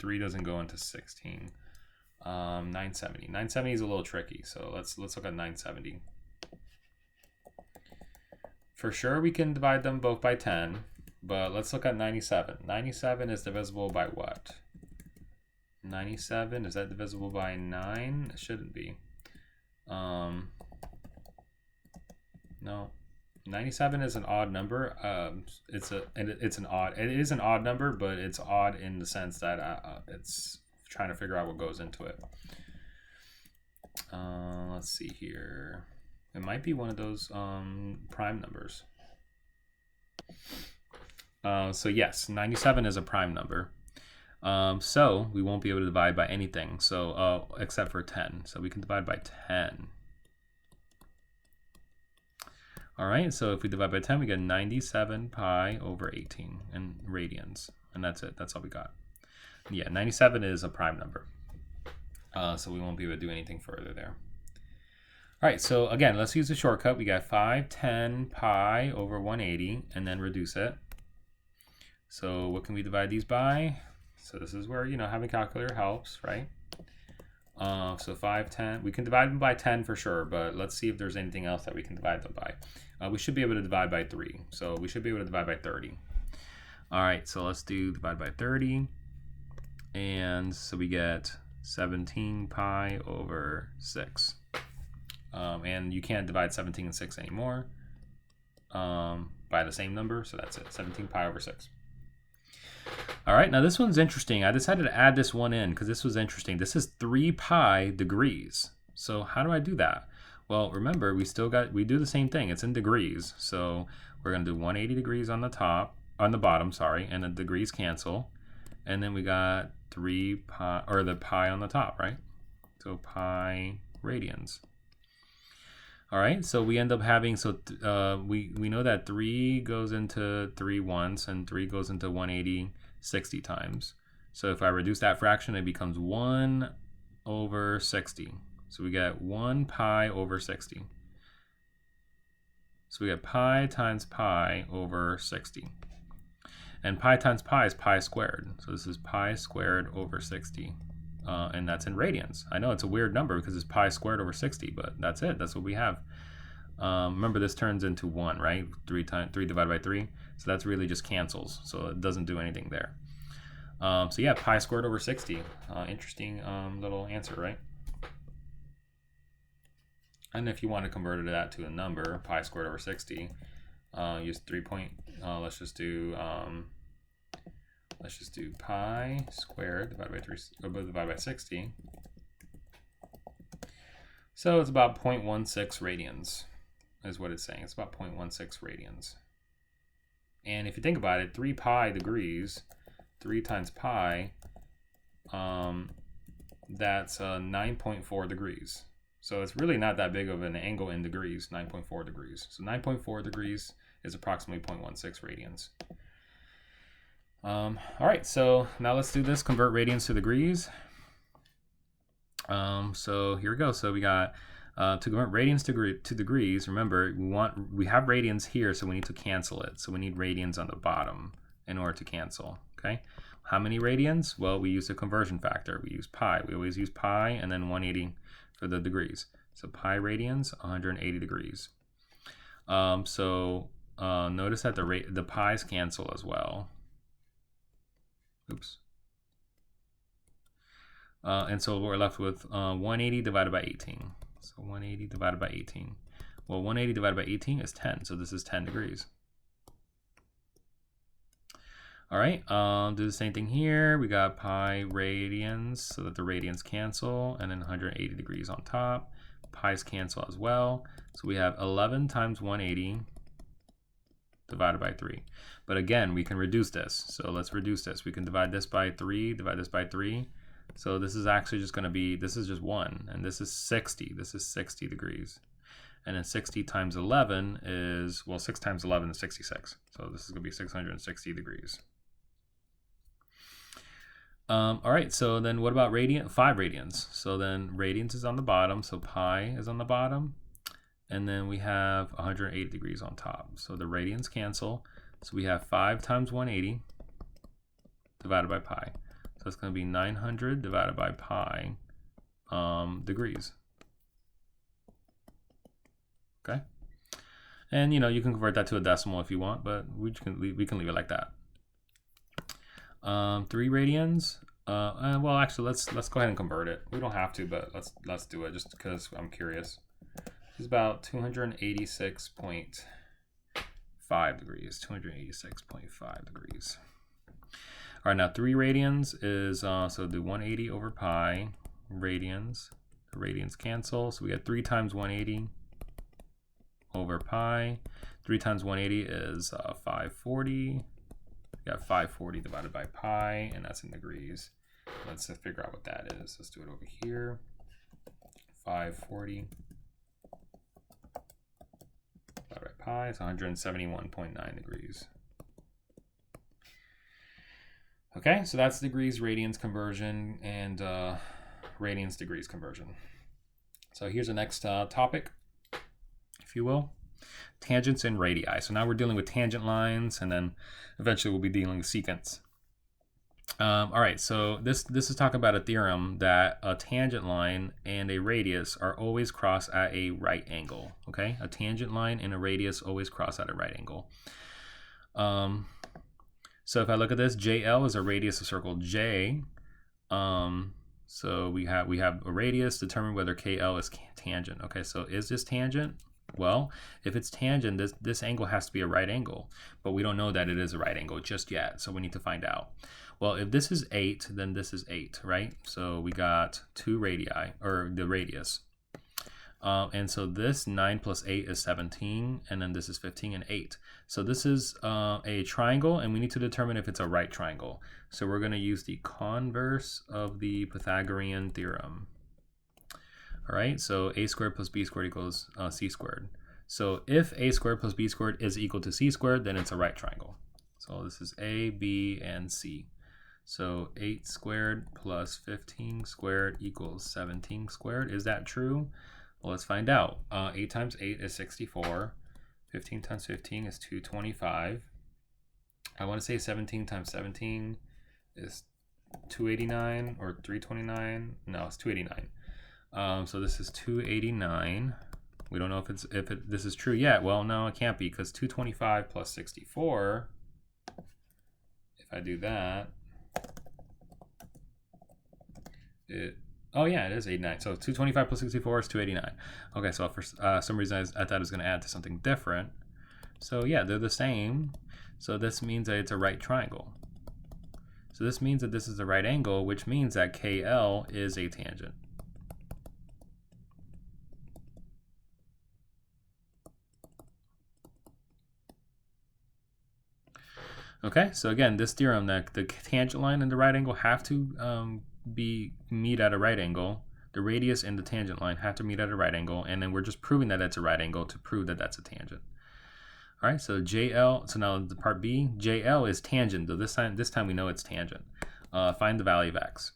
3 doesn't go into 16. 970. 970 is a little tricky, so let's look at 970. For sure, we can divide them both by 10, but let's look at 97. 97 is divisible by what? 97, is that divisible by 9? It shouldn't be. No. 97 is an odd number. It is an odd number, but it's odd in the sense that it's trying to figure out what goes into it. Let's see here. It might be one of those prime numbers. So yes, 97 is a prime number. So we won't be able to divide by anything. So except for 10. So we can divide by 10. All right, so if we divide by 10, we get 97 pi over 18 in radians. And that's it. That's all we got. Yeah, 97 is a prime number. So we won't be able to do anything further there. All right, so again, let's use the shortcut. We got 510 pi over 180 and then reduce it. So what can we divide these by? So this is where, having a calculator helps, right? So 510, we can divide them by 10 for sure, but let's see if there's anything else that we can divide them by. We should be able to divide by 3, so we should be able to divide by 30. All right, so let's do divide by 30, and so we get 17 pi over 6. And you can't divide 17 and 6 anymore by the same number, so that's it, 17 pi over 6. All right, now this one's interesting. I decided to add this one in because this was interesting. This is 3 pi degrees. So how do I do that? Well, remember, we do the same thing. It's in degrees. So we're going to do 180 degrees on the bottom, and the degrees cancel. And then we got 3 pi, or the pi on the top, right? So pi radians. All right, so we end up having, we know that 3 goes into 3 once and 3 goes into 180 60 times. So if I reduce that fraction, it becomes 1 over 60. So we get 1 pi over 60. So we get pi times pi over 60. And pi times pi is pi squared. So this is pi squared over 60. And that's in radians. I know it's a weird number because it's pi squared over 60, but that's it. That's what we have. Remember, this turns into 1, right? 3 divided by 3. So that's really just cancels. So it doesn't do anything there. So yeah, pi squared over 60. Interesting little answer, right? And if you want to convert that to a number, pi squared over 60, use 3 point. Let's just do pi squared divided by 3 divided by 60. So it's about 0.16 radians is what it's saying. It's about 0.16 radians. And if you think about it, 3 pi degrees, 3 times pi, that's 9.4 degrees. So it's really not that big of an angle in degrees, 9.4 degrees. So 9.4 degrees is approximately 0.16 radians. All right, so now let's do this, convert radians to degrees. So here we go. So we got to convert radians to degrees. Remember, we have radians here, so we need to cancel it. So we need radians on the bottom in order to cancel. Okay, how many radians? Well, we use the conversion factor. We use pi. We always use pi and then 180 for the degrees. So pi radians, 180 degrees. Notice that the pi's cancel as well. Oops. And so we're left with 180 divided by 18. So 180 divided by 18. Well, 180 divided by 18 is 10. So this is 10 degrees. All right, do the same thing here. We got pi radians so that the radians cancel, and then 180 degrees on top. Pi's cancel as well. So we have 11 times 180 divided by 3. But again, we can reduce this. So let's reduce this. We can divide this by 3, divide this by 3. So this is actually just going to be, this is just 1, and this is 60. This is 60 degrees. And then 60 times 11 is, well, 6 times 11 is 66. So this is going to be 660 degrees. All right, so then what about 5 radians? So then radians is on the bottom, so pi is on the bottom. And then we have 180 degrees on top. So the radians cancel. So we have 5 times 180 divided by pi. So it's going to be 900 divided by pi degrees. Okay. And you can convert that to a decimal if you want, but we can leave it like that. 3 radians. Well, actually, let's go ahead and convert it. We don't have to, but let's do it just because I'm curious. It's about 286.5 degrees. 286.5 degrees. All right, now 3 radians is so the 180 over pi radians. The radians cancel, so we get 3 times 180 over pi. 3 times 180 is 540. We got 540 divided by pi, and that's in degrees. Let's figure out what that is. Let's do it over here. 540 divided by pi is 171.9 degrees. Okay, so that's degrees radians conversion and radians degrees conversion. So here's the next topic, if you will. Tangents and radii. So now we're dealing with tangent lines, and then eventually we'll be dealing with secants. All right, so this is talking about a theorem that a tangent line and a radius are always cross at a right angle. Okay, a tangent line and a radius always cross at a right angle. So if I look at this, JL is a radius of circle J. So we have a radius, determine whether KL is tangent. Okay, so is this tangent? Well, if it's tangent, this angle has to be a right angle, but we don't know that it is a right angle just yet, so we need to find out. Well, if this is 8, then this is 8, right? So we got 2 radii, or the radius. And so this 9 plus 8 is 17, and then this is 15 and 8. So this is a triangle, and we need to determine if it's a right triangle. So we're going to use the converse of the Pythagorean theorem. All right, so a squared plus b squared equals c squared. So if a squared plus b squared is equal to c squared, then it's a right triangle. So this is a, b, and c. So 8 squared plus 15 squared equals 17 squared. Is that true? Well, let's find out. 8 times 8 is 64. 15 times 15 is 225. I want to say 17 times 17 is 289 or 329. No, it's 289. So this is 289. We don't know if this is true yet. Well, no, it can't be, because 225 plus 64, if I do that, oh yeah, it is 89. So 225 plus 64 is 289. Okay, so for some reason I thought it was going to add to something different. So yeah, they're the same. So this means that it's a right triangle. So this means that this is a right angle, which means that KL is a tangent. Okay, so again, this theorem that the tangent line and the right angle have to meet at a right angle. The radius and the tangent line have to meet at a right angle, and then we're just proving that it's a right angle to prove that that's a tangent. All right, so JL, so now the part B, JL is tangent, though this time we know it's tangent. Find the value of x.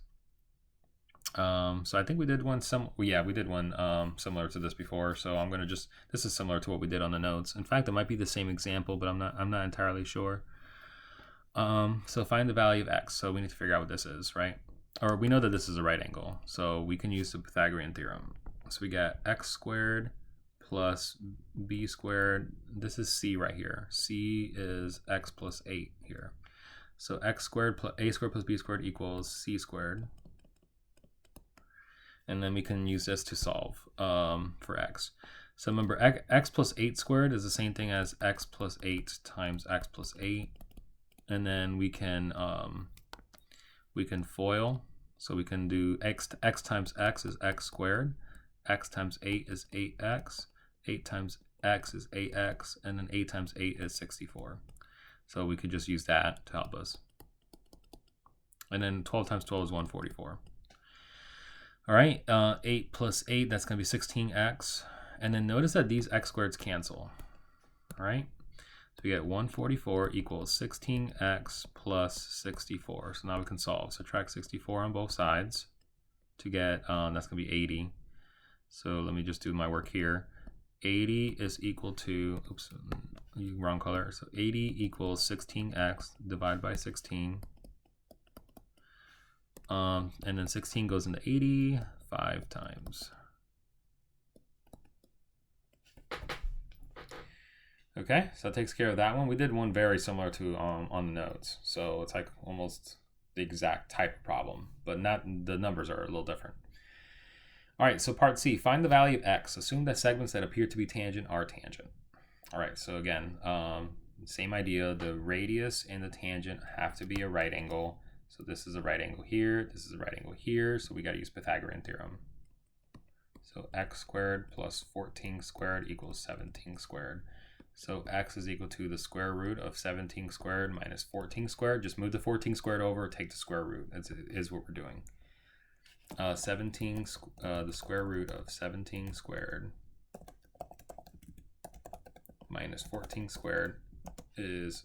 So I think we did one similar to this before, so I'm gonna this is similar to what we did on the notes. In fact, it might be the same example, but I'm not entirely sure. So find the value of x. So we need to figure out what this is, right? Or we know that this is a right angle, so we can use the Pythagorean theorem. So we got x squared plus b squared. This is c right here. C is x plus 8 here. So x squared plus a squared plus b squared equals c squared. And then we can use this to solve for x. So remember, x plus 8 squared is the same thing as x plus 8 times x plus 8. And then we can FOIL. So we can do x times x is x squared. X times 8 is 8x. 8 times x is 8x. And then 8 times 8 is 64. So we could just use that to help us. And then 12 times 12 is 144. All right, 8 plus 8, that's going to be 16x. And then notice that these x squareds cancel. All right. So we get 144 equals 16x plus 64. So now we can solve. Subtract 64 on both sides to get, that's going to be 80. So let me just do my work here. 80 is equal to, oops, wrong color. So 80 equals 16x divided by 16. And then 16 goes into 80 5 times. Okay, so that takes care of that one. We did one very similar to on the notes. So it's like almost the exact type of problem, but not the numbers are a little different. All right, so part C, find the value of x. Assume that segments that appear to be tangent are tangent. All right, so again, same idea. The radius and the tangent have to be a right angle. So this is a right angle here. This is a right angle here. So we got to use Pythagorean theorem. So x squared plus 14 squared equals 17 squared. So x is equal to the square root of 17 squared minus 14 squared. Just move the 14 squared over, take the square root. That is what we're doing. The square root of 17 squared minus 14 squared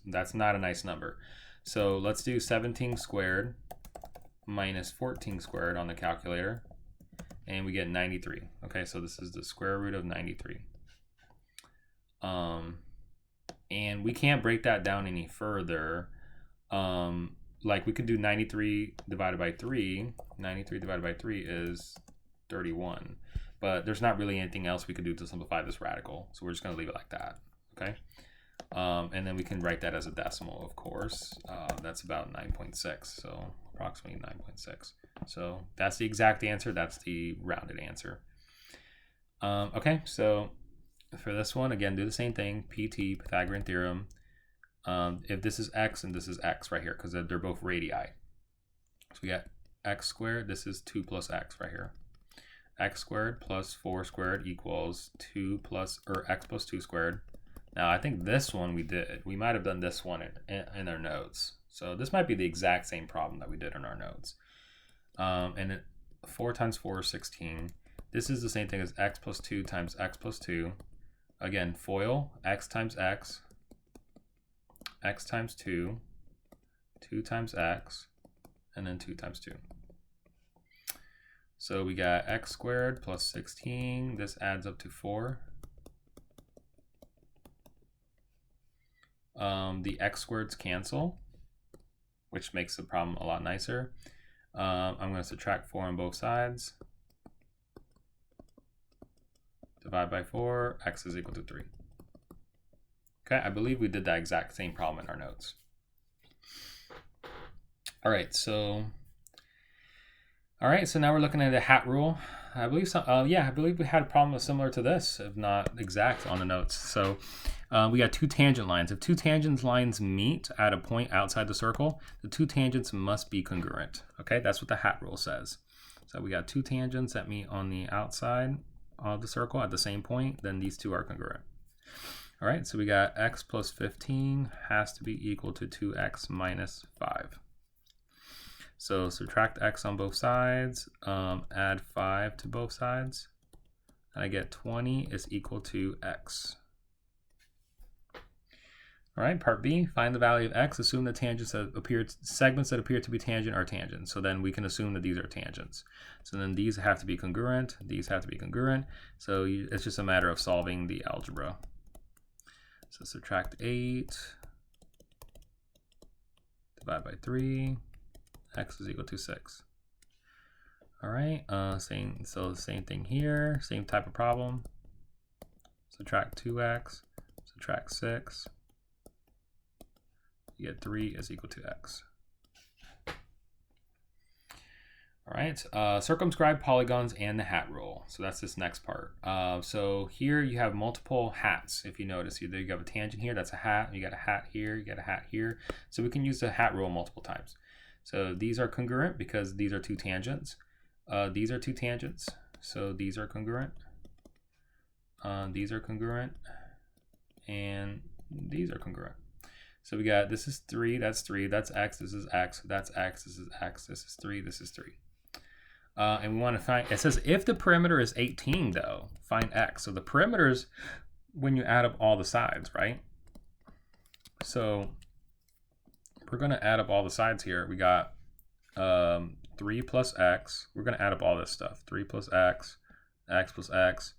that's not a nice number. So let's do 17 squared minus 14 squared on the calculator, and we get 93. Okay, so this is the square root of 93. And we can't break that down any further. Like we could do 93 divided by 3. 93 divided by 3 is 31. But there's not really anything else we could do to simplify this radical. So we're just going to leave it like that. Okay. And then we can write that as a decimal, of course. That's about 9.6. So approximately 9.6. So that's the exact answer. That's the rounded answer. Okay. So for this one, again, do the same thing. PT, Pythagorean theorem. If this is x and this is x right here, because they're both radii. So we got x squared. This is 2 plus x right here. X squared plus 4 squared equals 2 plus, or x plus 2 squared. Now I think this one we did. We might have done this one in our notes. So this might be the exact same problem that we did in our notes. And 4 times 4 is 16. This is the same thing as x plus 2 times x plus 2. Again, FOIL, x times x times 2, 2 times x, and then 2 times 2. So we got x squared plus 16. This adds up to 4. The x squareds cancel, which makes the problem a lot nicer. I'm going to subtract 4 on both sides. Divide by 4, x is equal to 3. Okay, I believe we did that exact same problem in our notes. All right, so now we're looking at the hat rule. I believe so. I believe we had a problem similar to this, if not exact, on the notes. So we got two tangent lines. If two tangent lines meet at a point outside the circle, the two tangents must be congruent. Okay, that's what the hat rule says. So we got two tangents that meet on the outside of the circle at the same point, then these two are congruent. All right, so we got x plus 15 has to be equal to 2x minus 5. So subtract x on both sides, add 5 to both sides, and I get 20 is equal to x. All right, part B, find the value of x. Assume the segments that appear to be tangent are tangent. So then we can assume that these are tangents. So then these have to be congruent. These have to be congruent. So it's just a matter of solving the algebra. So subtract 8, divide by 3, x is equal to 6. All right, so the same thing here, same type of problem. Subtract 2x, subtract 6. You get 3 is equal to x. All right, circumscribe polygons and the hat rule. So that's this next part. So here you have multiple hats. If you notice, you have a tangent here, that's a hat. You got a hat here, you got a hat here. So we can use the hat rule multiple times. So these are congruent because these are two tangents. These are two tangents, so these are congruent. These are congruent, and these are congruent. So we got, this is 3, that's x, this is x, that's x, this is x, this is 3, this is 3. And we want to find, it says if the perimeter is 18 though, find x. So the perimeters, when you add up all the sides, right? So we're going to add up all the sides here. We got 3 plus x. We're going to add up all this stuff. 3 plus x, x plus x,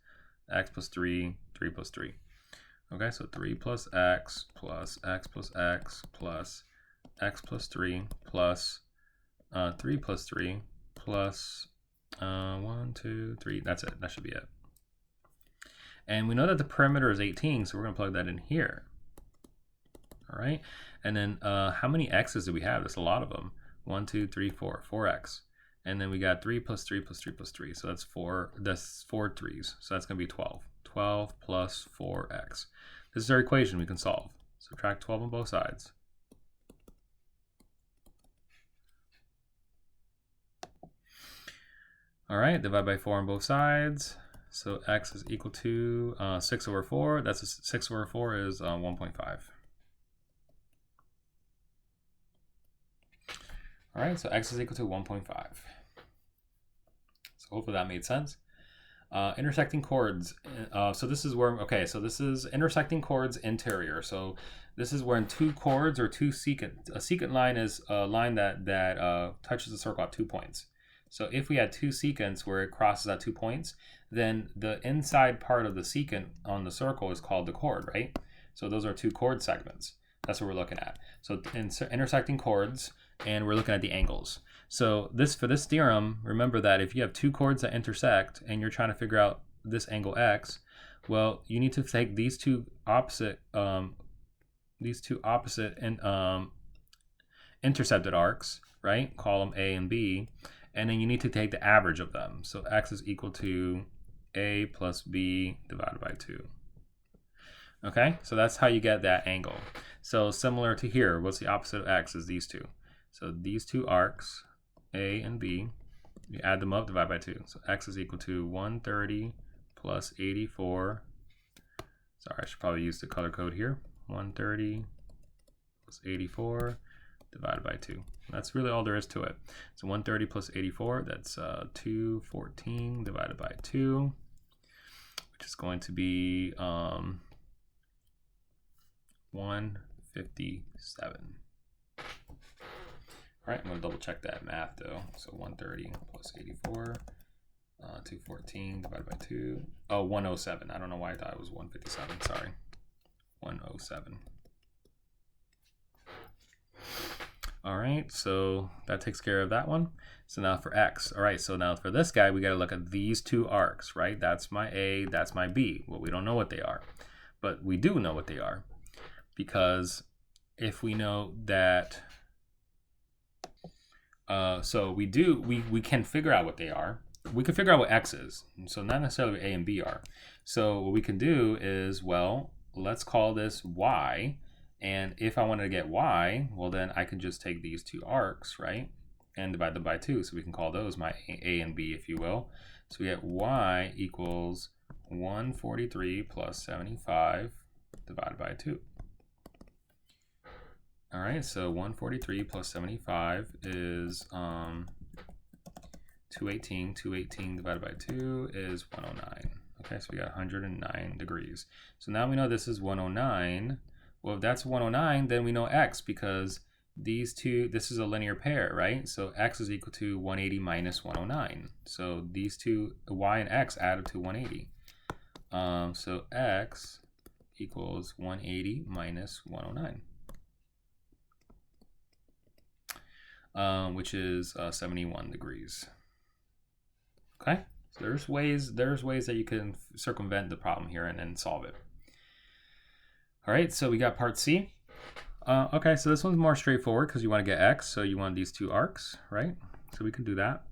x plus 3, 3 plus 3. Okay, so 3 plus x plus x plus x plus x plus 3 plus 3 plus 3 plus 1, 2, 3. That's it. That should be it. And we know that the perimeter is 18, so we're going to plug that in here. All right, and then how many x's do we have? There's a lot of them. 1, 2, 3, 4, 4x. And then we got 3 plus 3 plus 3 plus 3. So that's 4, that's 4 3's. So that's going to be 12. 12 plus 4x. This is our equation we can solve. Subtract 12 on both sides. All right, divide by 4 on both sides. So x is equal to 6 over 4. That's 6 over 4 is 1.5. All right, so x is equal to 1.5. So hopefully that made sense. Intersecting chords. So this is where, okay, so this is intersecting chords interior. So this is when two chords or two secant. A secant line is a line that touches the circle at 2 points. So if we had two secants where it crosses at 2 points, then the inside part of the secant on the circle is called the chord, right? So those are two chord segments. That's what we're looking at. So intersecting chords, and we're looking at the angles. So for this theorem, remember that if you have two chords that intersect and you're trying to figure out this angle x, well, you need to take these two opposite intercepted arcs, right? Column A and B, and then you need to take the average of them. So x is equal to A plus B divided by 2. Okay, so that's how you get that angle. So similar to here, what's the opposite of x is these two. So these two arcs, A and B, you add them up, divide by 2. So x is equal to 130 plus 84. Sorry, I should probably use the color code here. 130 plus 84 divided by 2. That's really all there is to it. So 130 plus 84, that's 214 divided by 2, which is going to be 157. All right, I'm going to double check that math though. So 130 plus 84, 214 divided by 2. Oh, 107. I don't know why I thought it was 157. Sorry. 107. All right, so that takes care of that one. So now for x. All right, so now for this guy, we got to look at these two arcs, right? That's my A, that's my B. Well, we don't know what they are, but we do know what they are, because if we know that, so we can figure out what they are. We can figure out what x is, so not necessarily what A and B are. So what we can do is, well, let's call this y. And if I wanted to get y, well, then I can just take these two arcs, right, and divide them by 2. So we can call those my A and B, if you will. So we get y equals 143 plus 75 divided by 2. All right, so 143 plus 75 is 218. 218 divided by 2 is 109. Okay, so we got 109 degrees. So now we know this is 109. Well, if that's 109, then we know x, because these two, this is a linear pair, right? So x is equal to 180 minus 109. So these two, y and x, add up to 180. So x equals 180 minus 109, which is 71 degrees. Okay, so there's ways that you can circumvent the problem here and then solve it. All right, so we got part C. Okay, so this one's more straightforward because you want to get x, so you want these two arcs, right? So we can do that.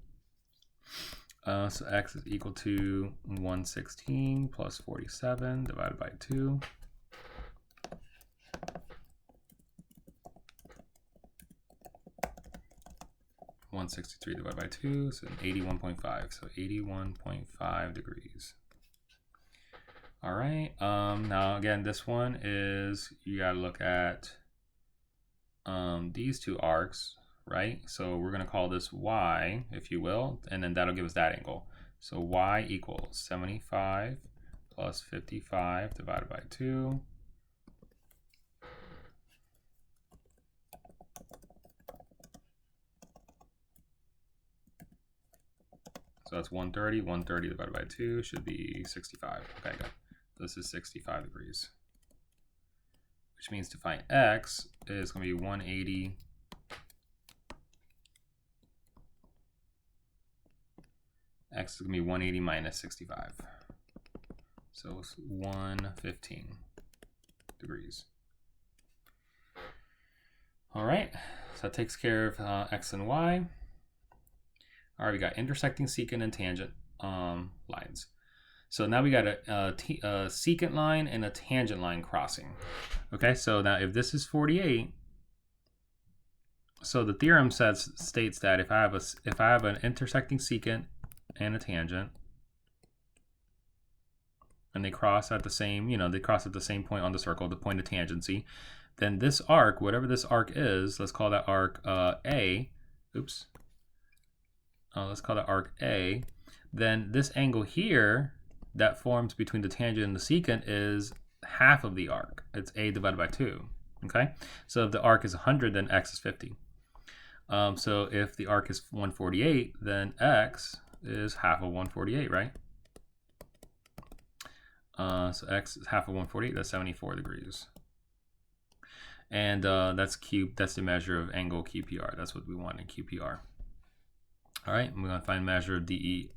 So x is equal to 116 plus 47 divided by 2. (163 divided by 2), so 81.5. So 81.5 degrees. All right, now again, this one is, you gotta look at these two arcs, right? So we're gonna call this y, if you will, and then that'll give us that angle. So y equals 75 plus 55 divided by 2. So that's 130. 130 divided by 2 should be 65. Okay, good. This is 65 degrees, which means to find x is going to be 180 x is going to be 180 minus 65. So it's 115 degrees. All right, so that takes care of x and y. All right, we got intersecting, secant, and tangent lines. So now we got a secant line and a tangent line crossing. Okay, so now if this is 48, so the theorem states that if I have an intersecting secant and a tangent, and they cross at the same, they cross at the same point on the circle, the point of tangency, then this arc, whatever this arc is, let's call that arc A. Oops. Let's call that arc A. Then this angle here that forms between the tangent and the secant is half of the arc. It's A divided by 2. Okay, so if the arc is 100, then x is 50. So if the arc is 148, then x is half of 148, right? So x is half of 148. That's 74 degrees. And that's the measure of angle QPR. That's what we want in QPR. All right, we're gonna find measure of DEF.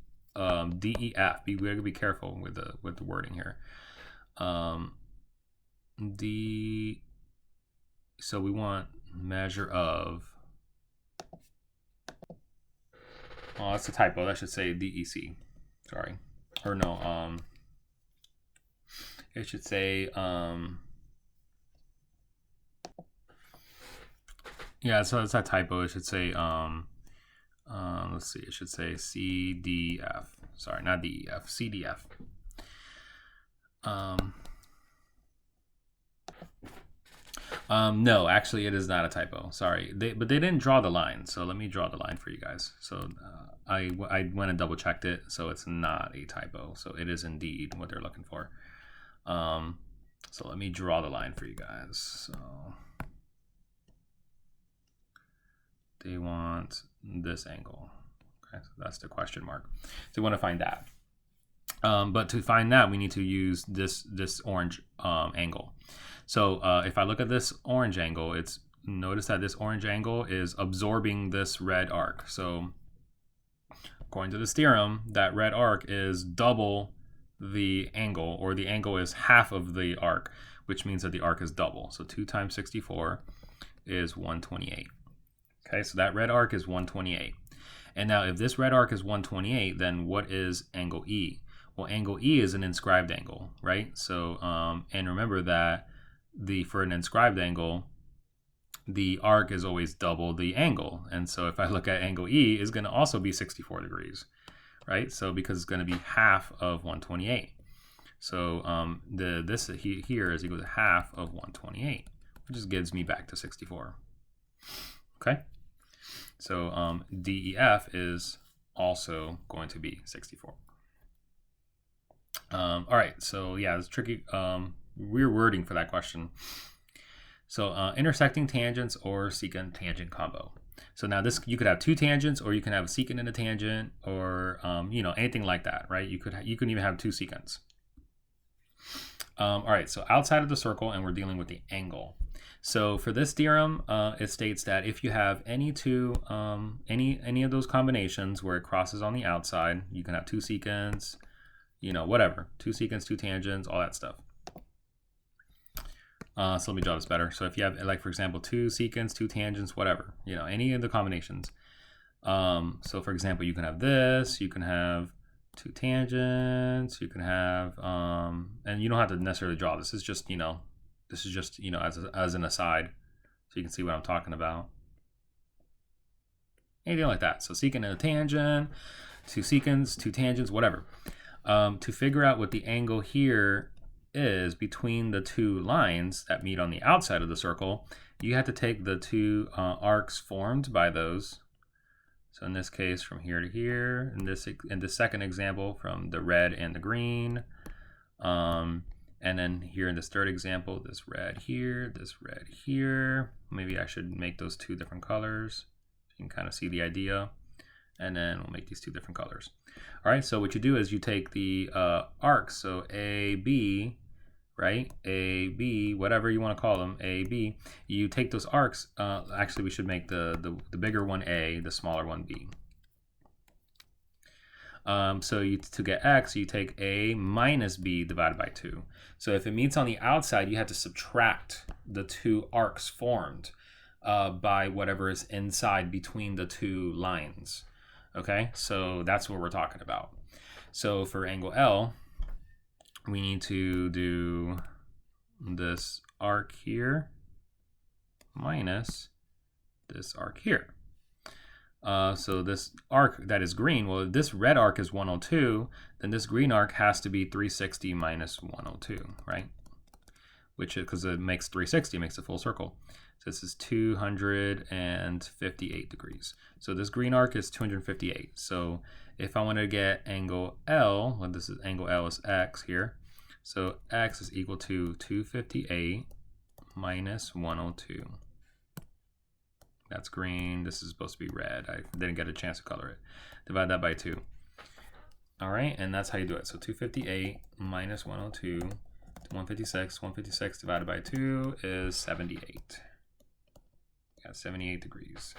We gotta be careful with the wording here. So we want measure of. Oh, that's a typo. That should say DEC. Sorry, or no. It should say. Yeah, so it's a typo. It should say. Let's see, it should say CDF. Sorry, not DEF, CDF. No, actually, it is not a typo. Sorry, but they didn't draw the line. So let me draw the line for you guys. So I went and double checked it. So it's not a typo. So it is indeed what they're looking for. So let me draw the line for you guys. So they want this angle. Okay, so that's the question mark. So we want to find that. But to find that, we need to use this orange angle. So if I look at this orange angle, notice that this orange angle is absorbing this red arc. So according to this theorem, that red arc is double the angle, or the angle is half of the arc, which means that the arc is double. So 2 times 64 is 128. Okay, so that red arc is 128. And now if this red arc is 128, then what is angle E? Well, angle E is an inscribed angle, right? So, and remember that for an inscribed angle, the arc is always double the angle. And so if I look at angle E, it's going to also be 64 degrees, right? So because it's going to be half of 128. So this here is equal to half of 128, which just gives me back to 64. Okay? So DEF is also going to be 64. All right, so yeah, it's tricky. Weird wording for that question. So intersecting tangents or secant tangent combo. So now this, you could have 2 tangents, or you can have a secant and a tangent, or anything like that, right? You can even have 2 secants. All right, so outside of the circle, and we're dealing with the angle. So for this theorem, it states that if you have any of those combinations where it crosses on the outside, you can have 2 secants, whatever, 2 secants, 2 tangents, all that stuff. So let me draw this better. So if you have, like, for example, 2 secants, 2 tangents, whatever, any of the combinations. So for example, you can have this, you can have 2 tangents, you can have, and you don't have to necessarily draw. This is just, as an aside, so you can see what I'm talking about. Anything like that. So secant and a tangent, 2 secants, 2 tangents, whatever. To figure out what the angle here is between the 2 lines that meet on the outside of the circle, you have to take the 2 arcs formed by those. So in this case, from here to here. In this second example, from the red and the green. And then here in this third example, this red here, this red here. Maybe I should make those 2 different colors. You can kind of see the idea. And then we'll make these 2 different colors. All right, so what you do is you take the arcs, so A, B, right? A, B, whatever you want to call them, A, B. You take those arcs. Actually, we should make the bigger one A, the smaller one B. So to get X, you take A minus B divided by 2. So if it meets on the outside, you have to subtract the 2 arcs formed by whatever is inside between the 2 lines. Okay, so that's what we're talking about. So for angle L, we need to do this arc here minus this arc here. So this arc that is green, well, this red arc is 102, then this green arc has to be 360 minus 102, right? Which is, because it makes 360, makes a full circle. So this is 258 degrees. So this green arc is 258. So if I want to get angle L, well, this is angle L is X here. So X is equal to 258 minus 102. That's green. This is supposed to be red. I didn't get a chance to color it. Divide that by 2. All right, and that's how you do it. So 258 minus 102, 156. 156 divided by 2 is 78. Got 78 degrees.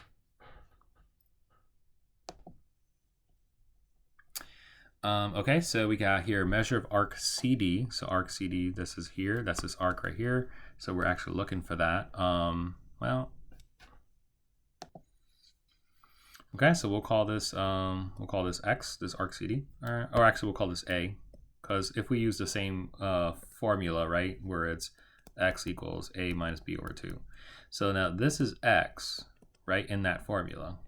Okay, so we got here measure of arc CD. So arc CD, this is here. That's this arc right here. So we're actually looking for that. Okay, so we'll call this X, this arc CD, or actually we'll call this A, because if we use the same formula, right, where it's X equals A minus B over 2. So now this is X, right, in that formula.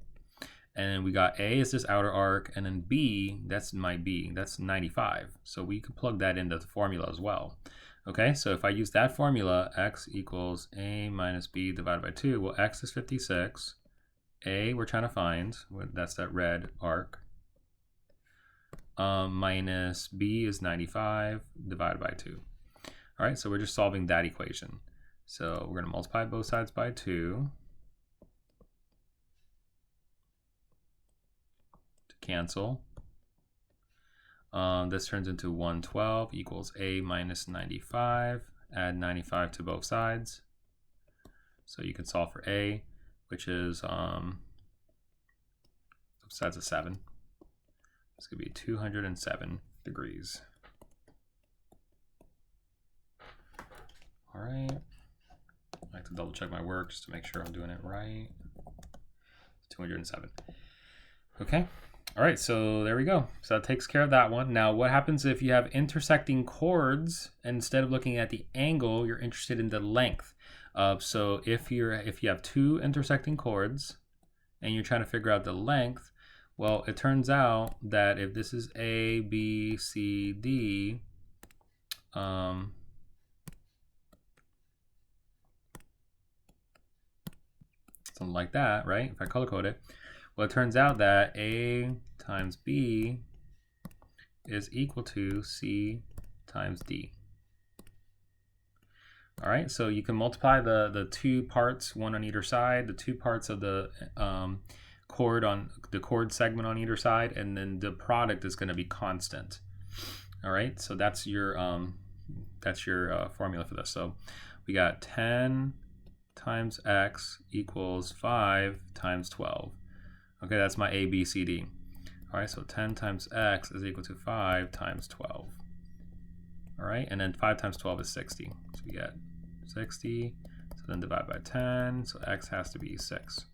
And then we got A is this outer arc, and then B, that's my B, that's 95. So we could plug that into the formula as well. Okay, so if I use that formula, x equals a minus b divided by 2, well, x is 56. A, we're trying to find, that's that red arc. Minus b is 95 divided by 2. All right, so we're just solving that equation. So we're going to multiply both sides by 2 to cancel. This turns into 112 equals a minus 95. Add 95 to both sides. So you can solve for a, which is both sides of 7. It's going to be 207 degrees. All right. I like to double check my work just to make sure I'm doing it right. 207. Okay. All right, so there we go. So that takes care of that one. Now, what happens if you have intersecting chords, and instead of looking at the angle, you're interested in the length? So if you have two intersecting chords and you're trying to figure out the length, well, it turns out that if this is A, B, C, D, something like that, right? If I color code it, well, it turns out that A times B is equal to C times D. All right, so you can multiply the two parts, one on either side, the two parts of the chord on the chord segment on either side, and then the product is going to be constant. All right, so that's your formula for this. So we got 10 times x equals 5 times 12. Okay, that's my A, B, C, D. All right, so 10 times x is equal to 5 times 12. All right, and then 5 times 12 is 60. So we get 60, so then divide by 10, so x has to be 6.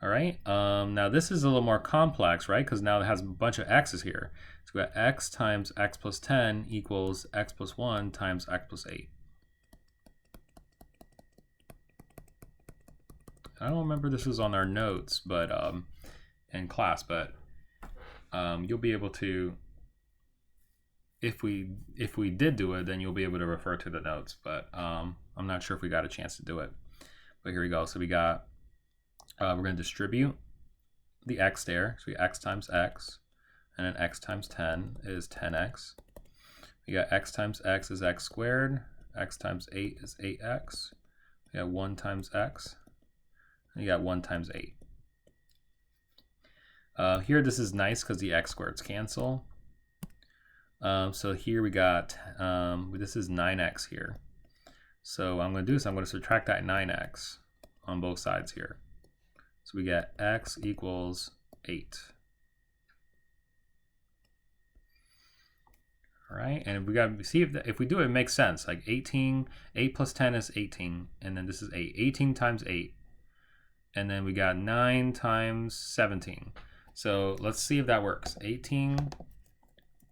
All right, now this is a little more complex, right? Because now it has a bunch of x's here. So we got x times x plus 10 equals x plus 1 times x plus 8. I don't remember this was on our notes, but in class, but you'll be able to, if we did do it, then you'll be able to refer to the notes, but I'm not sure if we got a chance to do it. But here we go. So we got, we're going to distribute the x there. So we got x times x, and then x times 10 is 10x. We got x times x is x squared. X times 8 is 8x. We got 1 times x. And you got 1 times 8. Here this is nice because the x squareds cancel. So here we got, this is 9x here. So what I'm going to do is I'm going to subtract that 9x on both sides here. So we get x equals 8. All right, and we got to see if we do it, it makes sense. Like 8 plus 10 is 18, and then this is 8. 18 times 8. And then we got 9 times 17. So let's see if that works. 18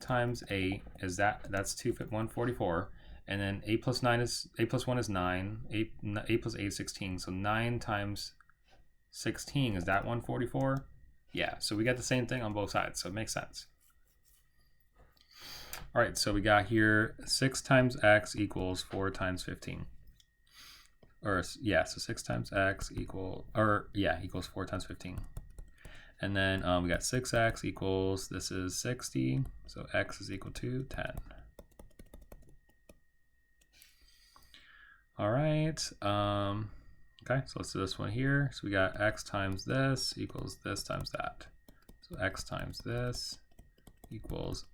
times 8 is that's 144. And then 8 plus 1 is 9. 8 plus 8 is 16. So 9 times 16 is that 144? Yeah. So we got the same thing on both sides. So it makes sense. All right. So we got here 6 times x equals 4 times 15. Or yeah, so 6 times x equals 4 times 15. And then we got 6x equals, this is 60, so x is equal to 10. All right, okay, so let's do this one here. So we got x times this equals this times that. So x times this equals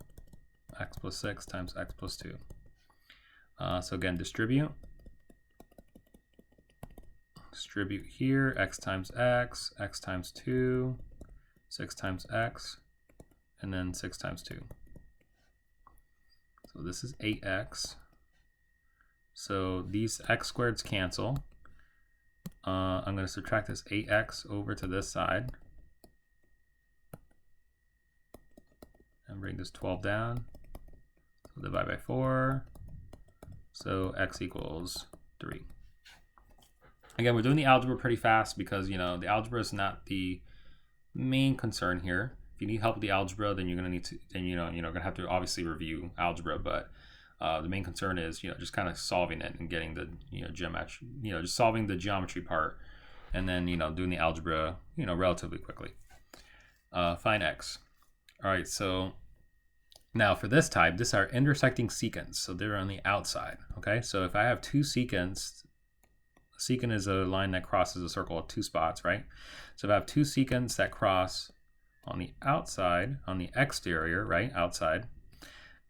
x plus 6 times x plus 2. So again, distribute here, x times x, x times 2, 6 times x, and then 6 times 2. So this is 8x. So these x squareds cancel. I'm going to subtract this 8x over to this side. And bring this 12 down. So divide by 4. So x equals 3. Again, we're doing the algebra pretty fast because, you know, the algebra is not the main concern here. If you need help with the algebra, then you're gonna need to, then gonna have to obviously review algebra. But the main concern is just kind of solving it and getting the geometry, just solving the geometry part, and then doing the algebra relatively quickly. Find x. All right, so now for this type, this are intersecting secants, so they're on the outside. Okay, so if I have two secants, secant is a line that crosses a circle at two spots, right? So if I have two secants that cross on the outside, on the exterior, right, outside,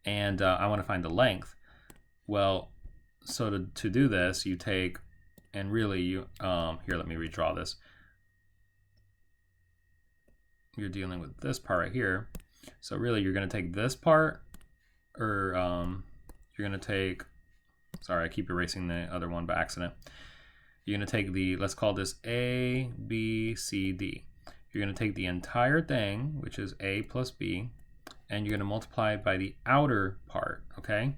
and I want to find the length. Well, so to do this, you take, and really you, here, let me redraw this. You're dealing with this part right here. So really you're going to take this part, or you're going to take, sorry, I keep erasing the other one by accident. You're going to take the, let's call this A, B, C, D. You're going to take the entire thing, which is A plus B, and you're going to multiply it by the outer part, okay?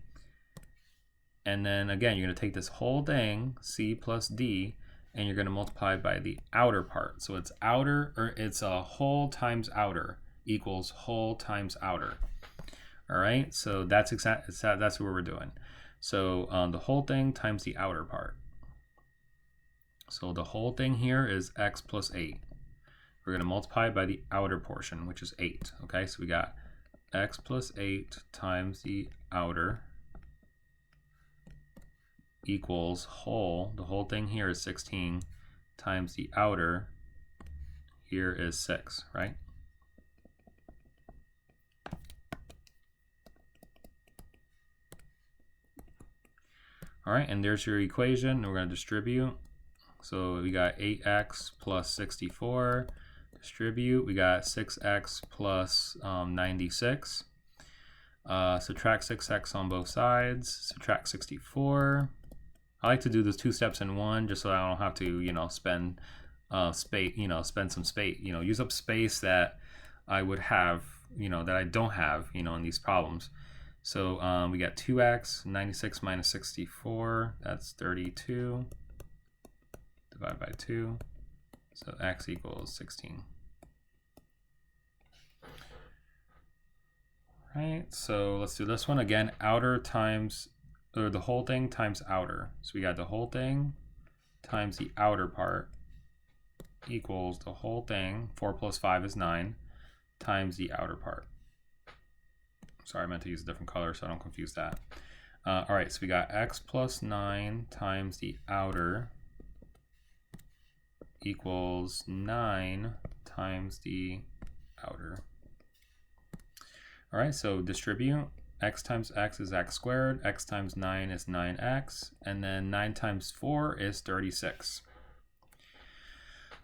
And then again, you're going to take this whole thing, C plus D, and you're going to multiply by the outer part. So it's outer, or it's a whole times outer equals whole times outer. All right, so that's what we're doing. So the whole thing times the outer part. So the whole thing here is x plus 8. We're going to multiply by the outer portion, which is 8. Okay, so we got x plus 8 times the outer equals whole. The whole thing here is 16 times the outer here is 6, right? All right, and there's your equation. We're going to distribute. So we got 8x plus 64. Distribute. We got 6x plus 96. Subtract 6x on both sides. Subtract 64. I like to do those two steps in one, just so I don't have to, spend space, spend some space, use up space that I would have, that I don't have, in these problems. So we got 2x, 96 minus 64, that's 32, divided by 2, so x equals 16. All right, so let's do this one again, outer times, or the whole thing times outer. So we got the whole thing times the outer part equals the whole thing, 4 plus 5 is 9, times the outer part. Sorry, I meant to use a different color so I don't confuse that. All right, so we got x plus 9 times the outer equals 9 times the outer. All right, so distribute. X times x is x squared, x times 9 is 9x, and then 9 times 4 is 36.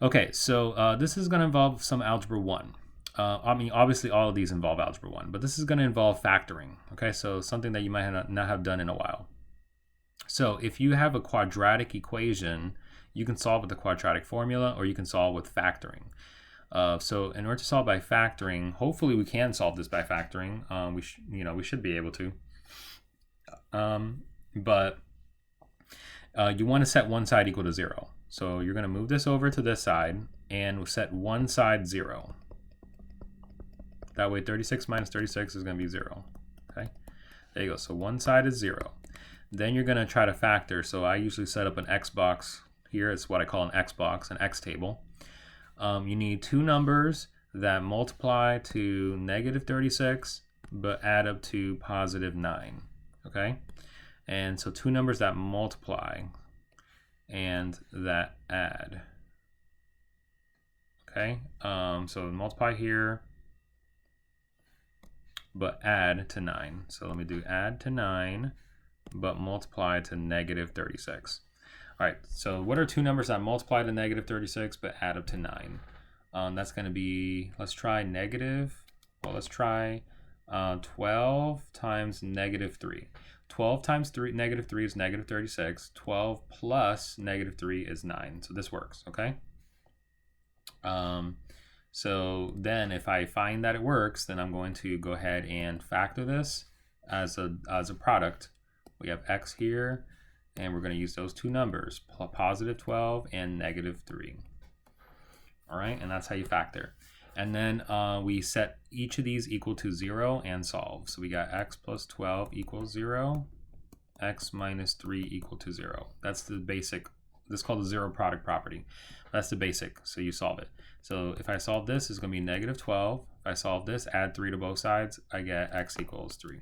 Okay, so this is going to involve some algebra 1. I mean, obviously all of these involve algebra 1, but this is going to involve factoring. Okay, so something that you might not have done in a while. So if you have a quadratic equation, you can solve with the quadratic formula, or you can solve with factoring. So in order to solve by factoring, hopefully we can solve this by factoring. We should be able to. But you want to set one side equal to 0. So you're going to move this over to this side and set one side 0. That way 36 minus 36 is going to be 0. Okay, there you go. So one side is 0. Then you're going to try to factor. So I usually set up an x box. Here it's what I call an x box, an x table. You need two numbers that multiply to negative 36 but add up to positive 9. Okay, and so two numbers that multiply and that add. Okay, so multiply here but add to 9. So let me do add to 9 but multiply to negative 36. All right, so what are two numbers that multiply to negative 36 but add up to 9? That's going to be, let's try 12 times negative 3. 12 times negative 3 is negative 36. 12 plus negative 3 is 9. So this works, okay? So then if I find that it works, then I'm going to go ahead and factor this as a product. We have x here, and we're going to use those two numbers, positive 12 and negative 3. All right, and that's how you factor. And then we set each of these equal to 0 and solve. So we got x plus 12 equals 0, x minus 3 equal to 0. That's the basic. This is called the zero product property. That's the basic, so you solve it. So if I solve this, it's going to be negative 12. If I solve this, add 3 to both sides, I get x equals 3.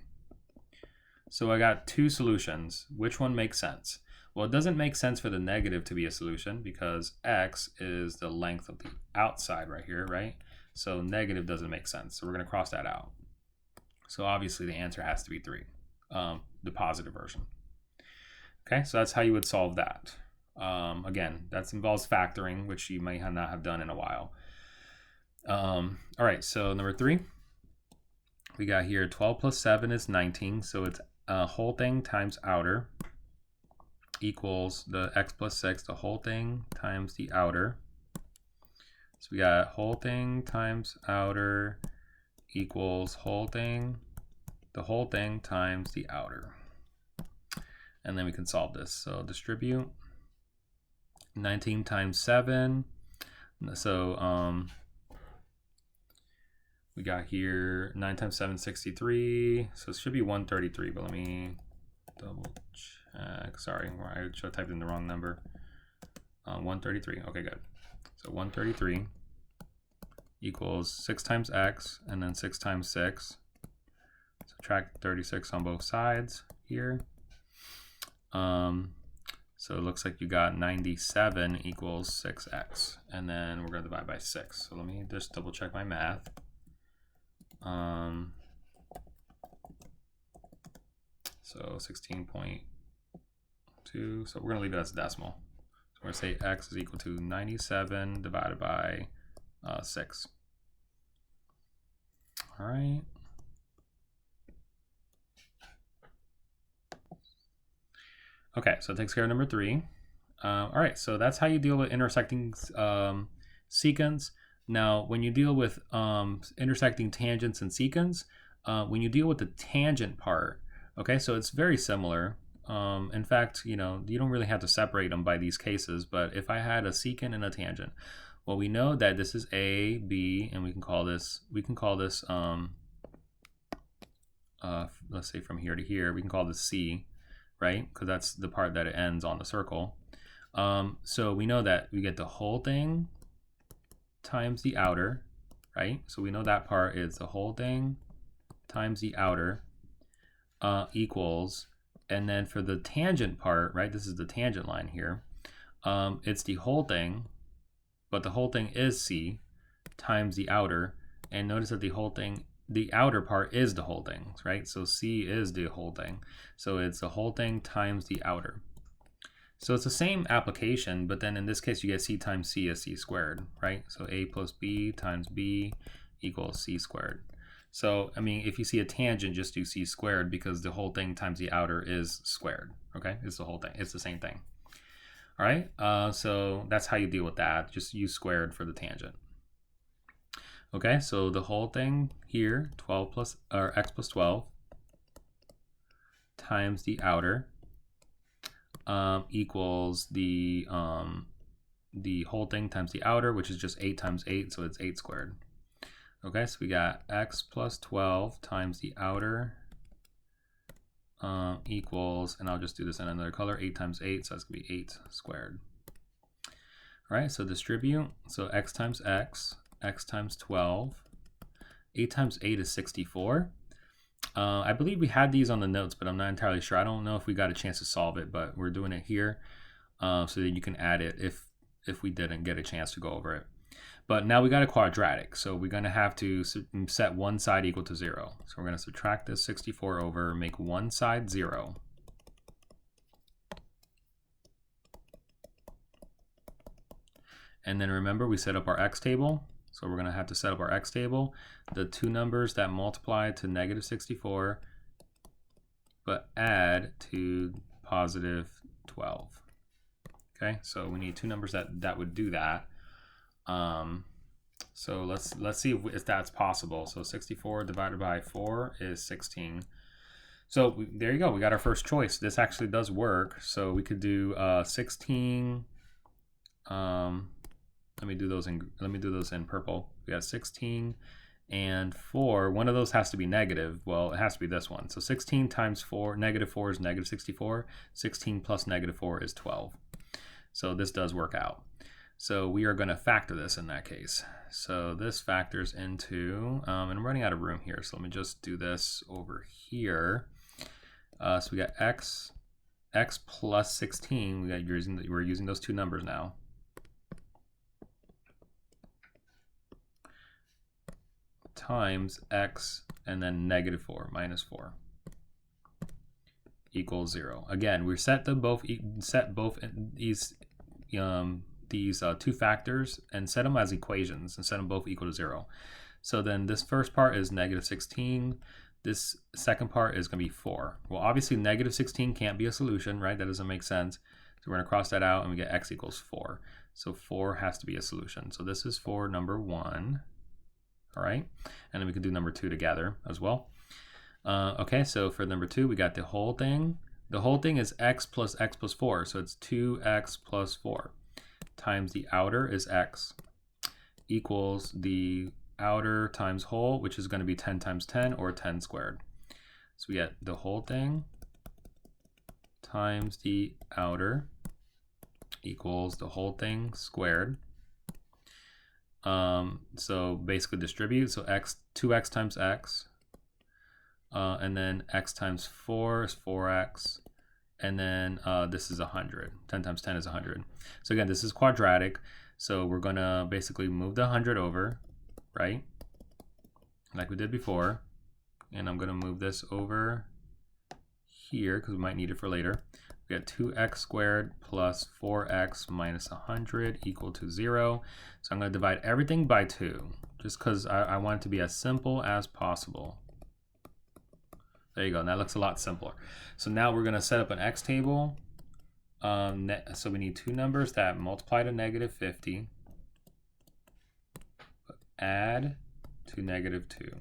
So I got two solutions. Which one makes sense? Well, it doesn't make sense for the negative to be a solution because x is the length of the outside right here, right? So negative doesn't make sense. So we're going to cross that out. So obviously the answer has to be 3, the positive version. Okay, so that's how you would solve that. Again, that involves factoring, which you may not have done in a while. All right, so number 3, we got here 12 plus 7 is 19. So it's whole thing times outer equals the x plus 6, the whole thing times the outer. So we got whole thing times outer equals whole thing, the whole thing times the outer. And then we can solve this. So distribute 19 times 7. So we got here 9 times 7, 63. So it should be 133, but let me double check. Sorry, I should have typed in the wrong number. 133. Okay, good. So 133 equals 6 times x and then 6 times 6. Subtract 36 on both sides here. So it looks like you got 97 equals 6x. And then we're going to divide by 6. So let me just double check my math. So 16.2. So we're going to leave it as a decimal. So we're going to say x is equal to 97 divided by 6. All right. Okay, so it takes care of number 3. All right, so that's how you deal with intersecting secants. Now, when you deal with intersecting tangents and secants, when you deal with the tangent part, okay, so it's very similar. In fact, you know, you don't really have to separate them by these cases, but if I had a secant and a tangent, well, we know that this is A, B, and we can call this, let's say from here to here, we can call this C, right? Because that's the part that it ends on the circle. So we know that we get the whole thing times the outer, right? So we know that part is the whole thing times the outer equals, and then for the tangent part, right, this is the tangent line here, it's the whole thing, but the whole thing is C times the outer, and notice that the whole thing, the outer part is the whole thing, right? So C is the whole thing. So it's the whole thing times the outer. So it's the same application, but then in this case, you get C times C is C squared, right? So A plus B times B equals C squared. So, I mean, if you see a tangent, just do C squared because the whole thing times the outer is squared, okay? It's the whole thing. It's the same thing. All right, so that's how you deal with that. Just use squared for the tangent. Okay, so the whole thing here, 12 plus, or x plus 12 times the outer equals the whole thing times the outer, which is just 8 times 8, so it's 8 squared. Okay, so we got x plus 12 times the outer equals, and I'll just do this in another color, 8 times 8, so that's going to be 8 squared. All right, so distribute, so x times x, x times 12, 8 times 8 is 64. I believe we had these on the notes, but I'm not entirely sure. I don't know if we got a chance to solve it, but we're doing it here so that you can add it if we didn't get a chance to go over it. But now we got a quadratic, so we're going to have to set one side equal to 0. So we're going to subtract this 64 over, make one side 0. And then remember, we set up our x table. So we're going to have to set up our x table. The two numbers that multiply to negative 64, but add to positive 12. Okay, so we need two numbers that would do that. So let's see if that's possible. So 64 divided by 4 is 16. So there you go. We got our first choice. This actually does work. So we could do 16. Let me do those in purple. We got 16 and 4. One of those has to be negative. Well, it has to be this one. So 16 times 4, negative 4 is negative 64. 16 plus negative 4 is 12. So this does work out. So we are going to factor this in that case. So this factors into, and I'm running out of room here, so let me just do this over here. So we got x plus 16. We're using those two numbers now. Times x and then negative 4 minus 4 equals 0. Again, we set both these two factors and set them as equations and set them both equal to 0. So then this first part is negative 16. This second part is going to be 4. Well, obviously negative 16 can't be a solution, right? That doesn't make sense. So we're going to cross that out and we get x equals 4. So 4 has to be a solution. So this is for number 1. All right. And then we can do number 2 together as well. Okay, so for number 2, we got the whole thing. The whole thing is x plus 4. So it's 2x plus 4 times the outer is x equals the outer times whole, which is going to be 10 times 10 or 10 squared. So we get the whole thing times the outer equals the whole thing squared. So basically distribute. So 2x times x, and then x times 4 is 4x, and then this is 100. 10 times 10 is 100. So again, this is quadratic. So we're going to basically move the 100 over, right? Like we did before. And I'm going to move this over here because we might need it for later. We got 2x squared plus 4x minus 100 equal to 0. So I'm going to divide everything by 2 just because I want it to be as simple as possible. There you go. And that looks a lot simpler. So now we're going to set up an x table. So we need two numbers that multiply to negative 50. Add to negative 2.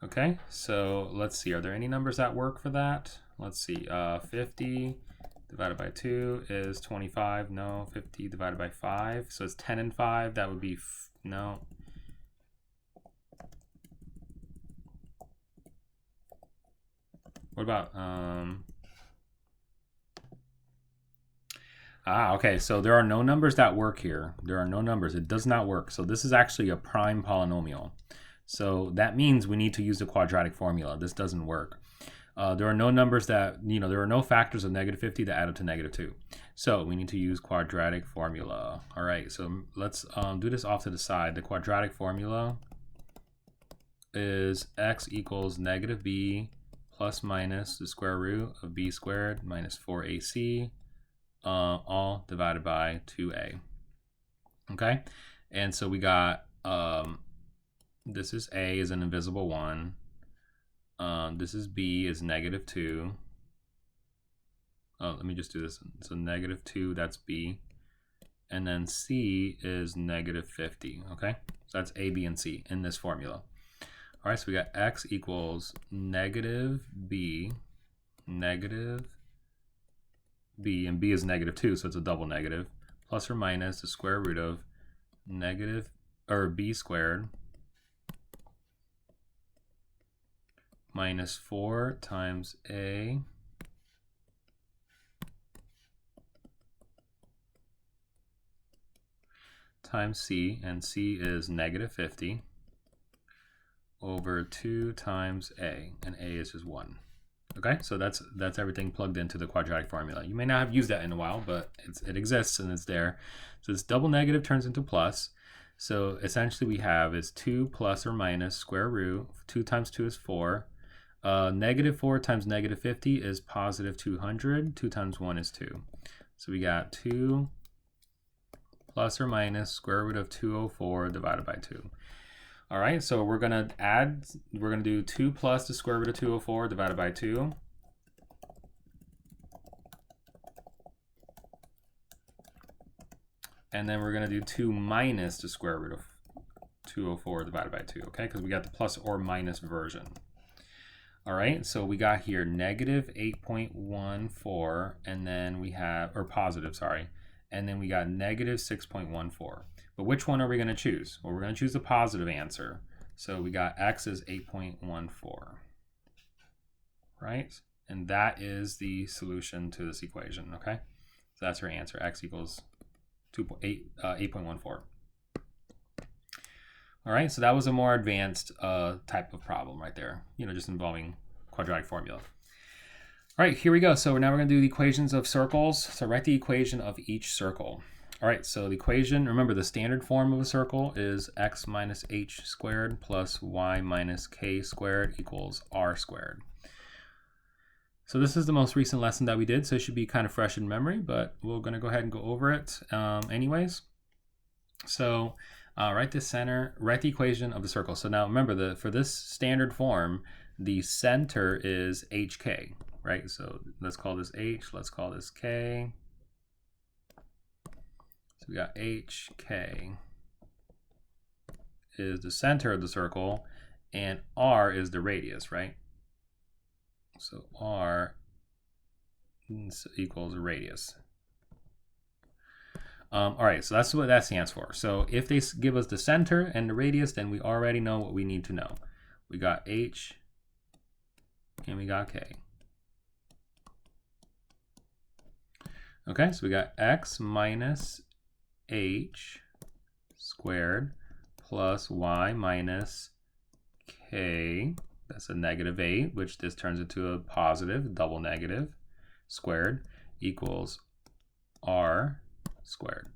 Okay, so let's see. Are there any numbers that work for that? Let's see. 50 divided by 2 is 25. No. 50 divided by 5. So it's 10 and 5. That would be no. What about okay, so there are no numbers that work here. There are no numbers. It does not work. So this is actually a prime polynomial. So that means we need to use the quadratic formula. This doesn't work. There are no numbers that, there are no factors of negative 50 that add up to negative 2. So we need to use quadratic formula. All right, so let's do this off to the side. The quadratic formula is x equals negative b plus minus the square root of b squared minus 4ac, all divided by 2a. Okay, and so we got, this is a is an invisible 1. This is b is negative 2. Oh, let me just do this. So negative 2, that's b. And then c is negative 50. Okay, so that's a, b, and c in this formula. All right, so we got x equals negative b, and b is negative 2, so it's a double negative, plus or minus the square root of b squared minus 4 times a times c, and c is negative 50 over 2 times a, and a is just 1. Okay, so that's everything plugged into the quadratic formula. You may not have used that in a while, but it exists and it's there. So this double negative turns into plus. So essentially we have is 2 plus or minus square root. 2 times 2 is 4. Negative 4 times negative 50 is positive 200. 2 times 1 is 2. So we got 2 plus or minus square root of 204 divided by 2. All right, so we're going to do 2 plus the square root of 204 divided by 2. And then we're going to do 2 minus the square root of 204 divided by 2, okay? Because we got the plus or minus version. All right, so we got here negative 8.14, and then we have, or positive, sorry. And then we got negative 6.14. But which one are we going to choose? Well, we're going to choose the positive answer. So we got x is 8.14, right? And that is the solution to this equation, okay? So that's your answer, x equals 8.14. All right, so that was a more advanced type of problem right there, just involving quadratic formula. All right, here we go. So now we're going to do the equations of circles. So write the equation of each circle. All right, so the equation, remember the standard form of a circle is x minus h squared plus y minus k squared equals r squared. So this is the most recent lesson that we did, so it should be kind of fresh in memory, but we're going to go ahead and go over it anyways. So write the equation of the circle. So now remember, for this standard form, the center is hk, right? So let's call this h, let's call this k. So we got hk is the center of the circle, and r is the radius, right? So r equals radius. All right, so that's what that stands for. So if they give us the center and the radius, then we already know what we need to know. We got h and we got k. Okay, so we got x minus h squared plus y minus k. That's a negative 8, which this turns into a positive, double negative, squared, equals r squared.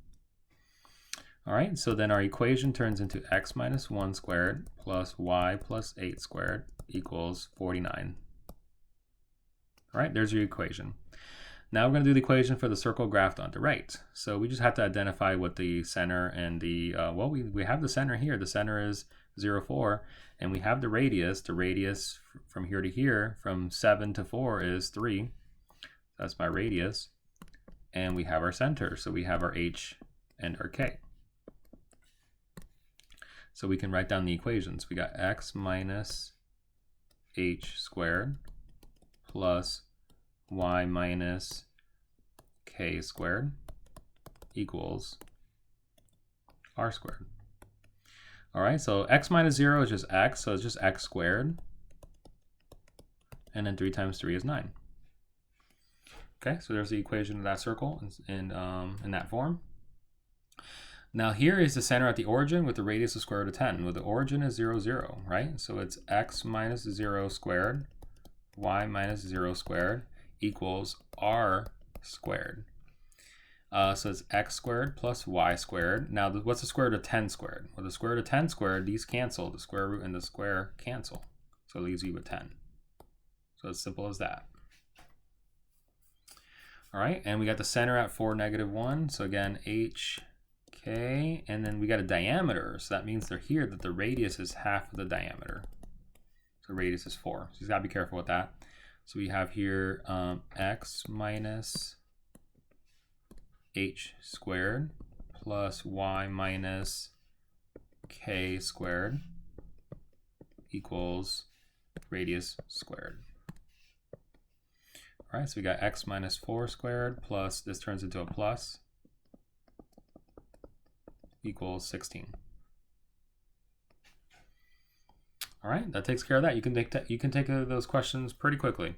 All right, so then our equation turns into x minus 1 squared plus y plus 8 squared equals 49. All right, there's your equation. Now we're going to do the equation for the circle graphed on the right. So we just have to identify what the center and the, well, we have the center here. The center is 0, 4, and we have the radius. The radius from here to here, from 7 to 4 is 3. That's my radius. And we have our center. So we have our h and our k. So we can write down the equations. We got x minus h squared plus y minus k squared equals r squared. All right, so x minus 0 is just x, so it's just x squared. And then 3 times 3 is 9. Okay, so there's the equation of that circle in that form. Now here is the center at the origin with the radius of square root of 10. Well, the origin is 0, 0, right? So it's x minus 0 squared, y minus 0 squared equals r squared. So it's x squared plus y squared. Now, what's the square root of 10 squared? Well, the square root of 10 squared, these cancel. The square root and the square cancel. So it leaves you with 10. So it's simple as that. All right, and we got the center at 4, negative 1. So again, h, k, and then we got a diameter. So that means they're here that the radius is half of the diameter. So radius is 4. So you got to be careful with that. So we have here x minus h squared plus y minus k squared equals radius squared. All right, so we got x minus 4 squared plus, this turns into a plus, equals 16. All right, that takes care of that. You can take those questions pretty quickly.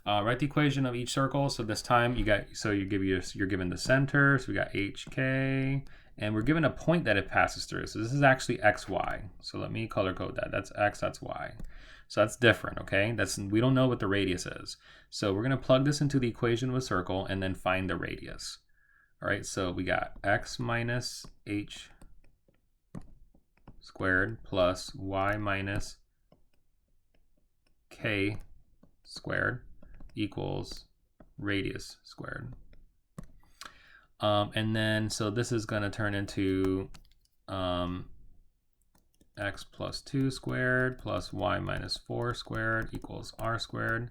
Write the equation of each circle. So this time you're given the center. So we got hk, and we're given a point that it passes through. So this is actually xy. So let me color code that. That's x, that's y. So that's different, okay? We don't know what the radius is. So we're gonna plug this into the equation of a circle and then find the radius. All right, so we got x minus h squared plus y minus k squared equals radius squared. And then, so this is going to turn into x plus 2 squared plus y minus 4 squared equals r squared.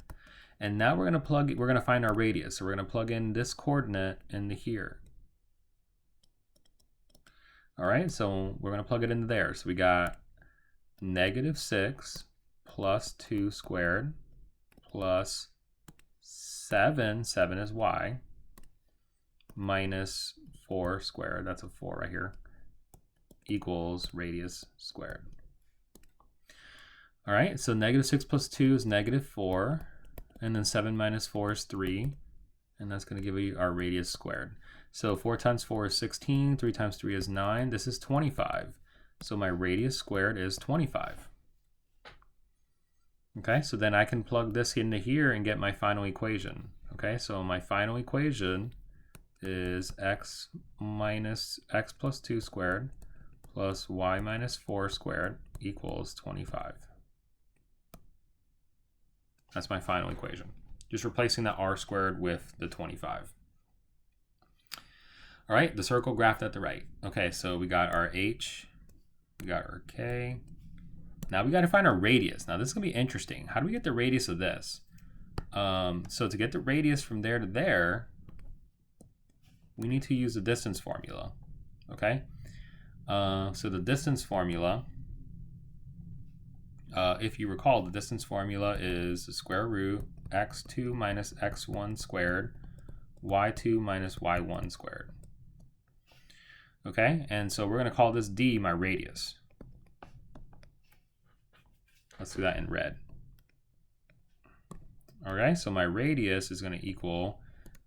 And now we're going to find our radius. So we're going to plug in this coordinate into here. All right, so we're going to plug it into there. So we got negative 6 plus 2 squared plus 7 is y, minus 4 squared, that's a 4 right here, equals radius squared. All right, so -6 plus 2 is -4, and then 7 minus 4 is 3, and that's going to give you our radius squared. So 4 times 4 is 16, 3 times 3 is 9, this is 25. So my radius squared is 25. Okay, so then I can plug this into here and get my final equation. Okay, so my final equation is x minus x plus 2 squared plus y minus 4 squared equals 25. That's my final equation. Just replacing that r squared with the 25. All right, the circle graphed at the right. Okay, so we got our h, we got our k. Now we got to find our radius. Now this is going to be interesting. How do we get the radius of this? So to get the radius from there to there, we need to use the distance formula. Okay? So the distance formula, if you recall, the distance formula is the square root x2 minus x1 squared, y2 minus y1 squared. Okay? And so we're going to call this d my radius. Let's do that in red. Okay, so my radius is going to equal,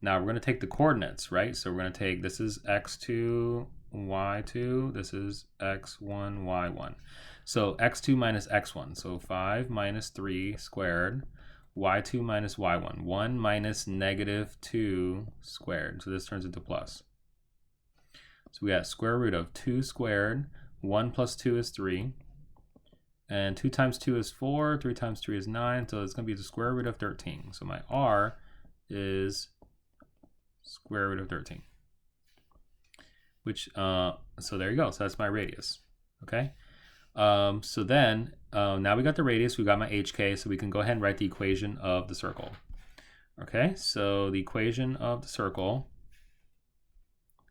now we're going to take the coordinates, right? So we're going to take, this is x2, y2, this is x1, y1. So x2 minus x1, so 5 minus 3 squared, y2 minus y1, 1 minus -2 squared. So this turns into plus. So we got square root of 2 squared, 1 plus 2 is 3. And 2 times 2 is 4, 3 times 3 is 9, so it's going to be the square root of 13. So my r is square root of 13. Which, so there you go. So that's my radius. Okay? So then, now we got the radius, we got my hk, so we can go ahead and write the equation of the circle. Okay? So the equation of the circle,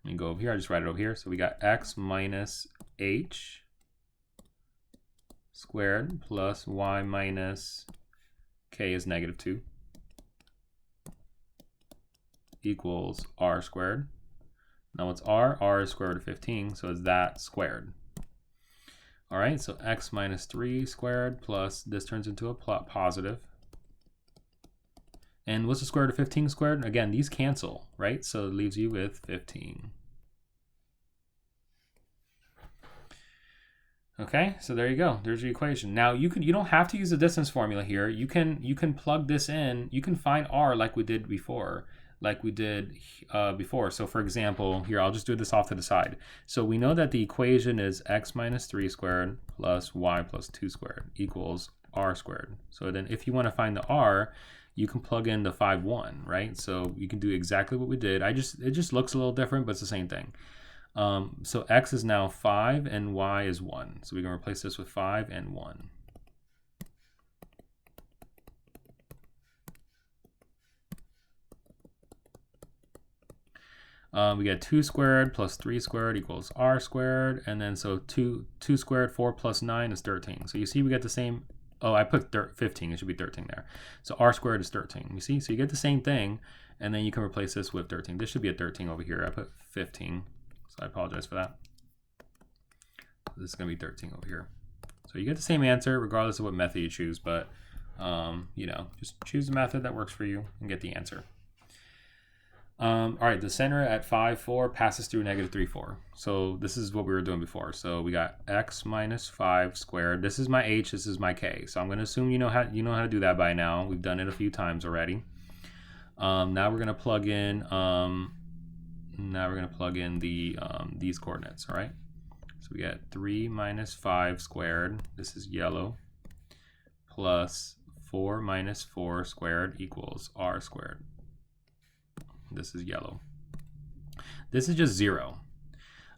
let me go over here, I just write it over here. So we got x minus h squared plus y minus k is -2 equals r squared. Now what's r? R is square root of 15, so it's that squared. All right, so x minus 3 squared plus, this turns into a positive. And what's the square root of 15 squared? Again, these cancel, right? So it leaves you with 15. Okay, so there you go. There's your equation. Now you don't have to use the distance formula here. You can plug this in. You can find r like we did before. So for example, here I'll just do this off to the side. So we know that the equation is x minus 3 squared plus y plus 2 squared equals r squared. So then if you want to find the r, you can plug in the 5, 1, right? So you can do exactly what we did. It just looks a little different, but it's the same thing. So x is now 5 and y is 1. So we can replace this with 5 and 1. We get 2 squared plus 3 squared equals r squared. And then so 2 squared, 4 plus 9 is 13. So you see we get the same, oh, I put 15. It should be 13 there. So r squared is 13. You see? So you get the same thing. And then you can replace this with 13. This should be a 13 over here. I put 15. So I apologize for that. This is going to be 13 over here. So you get the same answer regardless of what method you choose, but you know, just choose the method that works for you and get the answer. All right, the center at 5, 4 passes through -3, 4. So this is what we were doing before. So we got x minus 5 squared. This is my h, this is my k. So I'm going to assume you know how to do that by now. We've done it a few times already. Now we're going to plug in these coordinates, all right? So we get 3 minus 5 squared, this is yellow, plus 4 minus 4 squared equals r squared. This is yellow. This is just 0.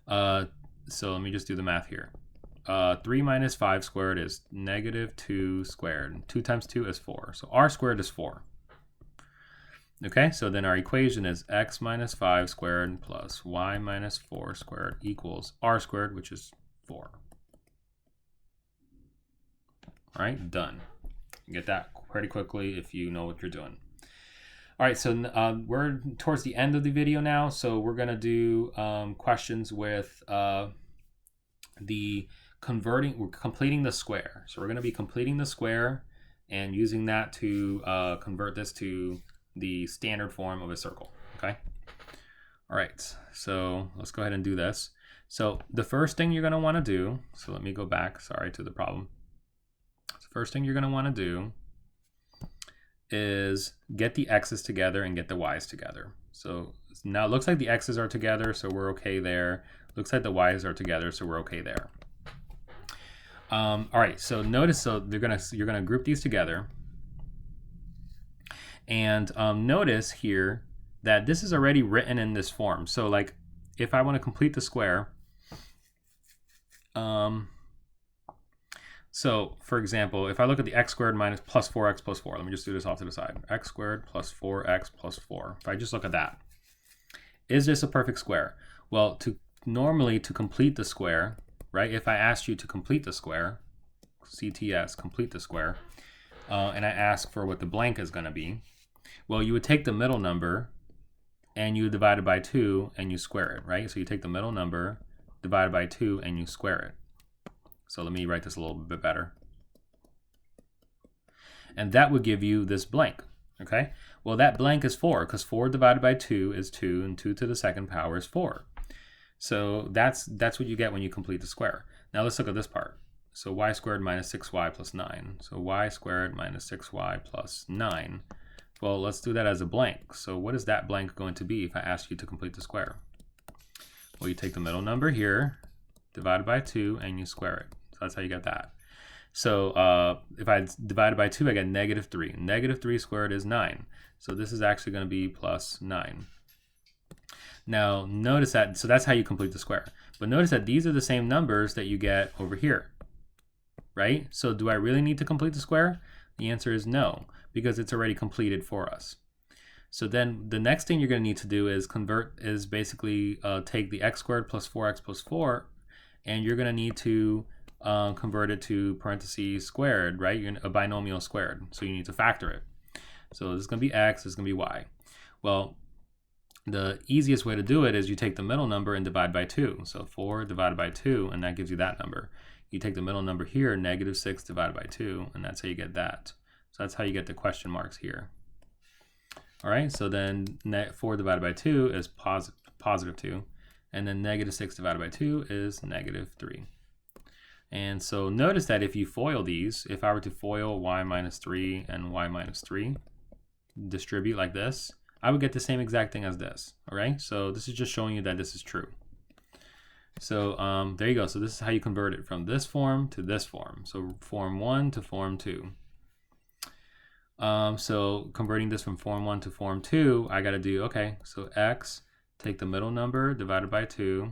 So let me just do the math here. 3 minus 5 squared is -2 squared. 2 times 2 is 4. So r squared is 4. Okay, so then our equation is x minus 5 squared plus y minus 4 squared equals r squared, which is 4. All right, done. You get that pretty quickly if you know what you're doing. All right, so we're towards the end of the video now, so we're going to do questions with we're completing the square. So we're going to be completing the square and using that to convert this to the standard form of a circle. Okay. All right. So let's go ahead and do this. So the first thing you're going to want to do, so let me go back, sorry, to the problem. The first thing you're going to want to do is get the x's together and get the y's together. So now it looks like the x's are together, so we're okay there. Looks like the y's are together, so we're okay there. All right, so notice, so you're gonna group these together, and notice here that this is already written in this form. So like, if I want to complete the square, so for example, if I look at the x squared minus plus 4x plus 4, let me just do this off to the side. X squared plus 4x plus 4. If I just look at that, is this a perfect square? Well, normally to complete the square, right? If I asked you to complete the square, CTS, complete the square, and I ask for what the blank is going to be, well, you would take the middle number and you divide it by 2 and you square it, right? So you take the middle number, divide it by 2, and you square it. So let me write this a little bit better. And that would give you this blank, okay? Well, that blank is 4, because 4 divided by 2 is 2, and 2 to the second power is 4. So that's what you get when you complete the square. Now let's look at this part. So y squared minus 6y plus 9. So y squared minus 6y plus 9. Well, let's do that as a blank. So what is that blank going to be if I ask you to complete the square? Well, you take the middle number here, divide by 2, and you square it. So that's how you get that. So if I divide it by 2, I get negative 3. Negative 3 squared is 9. So this is actually going to be plus 9. Now notice that, so that's how you complete the square. But notice that these are the same numbers that you get over here, right? So do I really need to complete the square? The answer is no, because it's already completed for us. So then the next thing you're going to need to do is basically take the x squared plus 4x plus 4, and you're going to need to convert it to parentheses squared, right? A binomial squared. So you need to factor it. So this is going to be x, this is going to be y. Well, the easiest way to do it is you take the middle number and divide by 2. So 4 divided by 2, and that gives you that number. You take the middle number here, negative 6 divided by 2, and that's how you get that. So that's how you get the question marks here. All right, so then 4 divided by 2 is positive 2, and then negative 6 divided by 2 is negative 3. And so notice that if you FOIL these, if I were to FOIL y minus 3 and y minus 3, distribute like this, I would get the same exact thing as this. All right, so this is just showing you that this is true. So there you go. So this is how you convert it from this form to this form. So form 1 to form 2. So converting this from form 1 to form 2, I got to do, okay, so x, take the middle number divided by 2,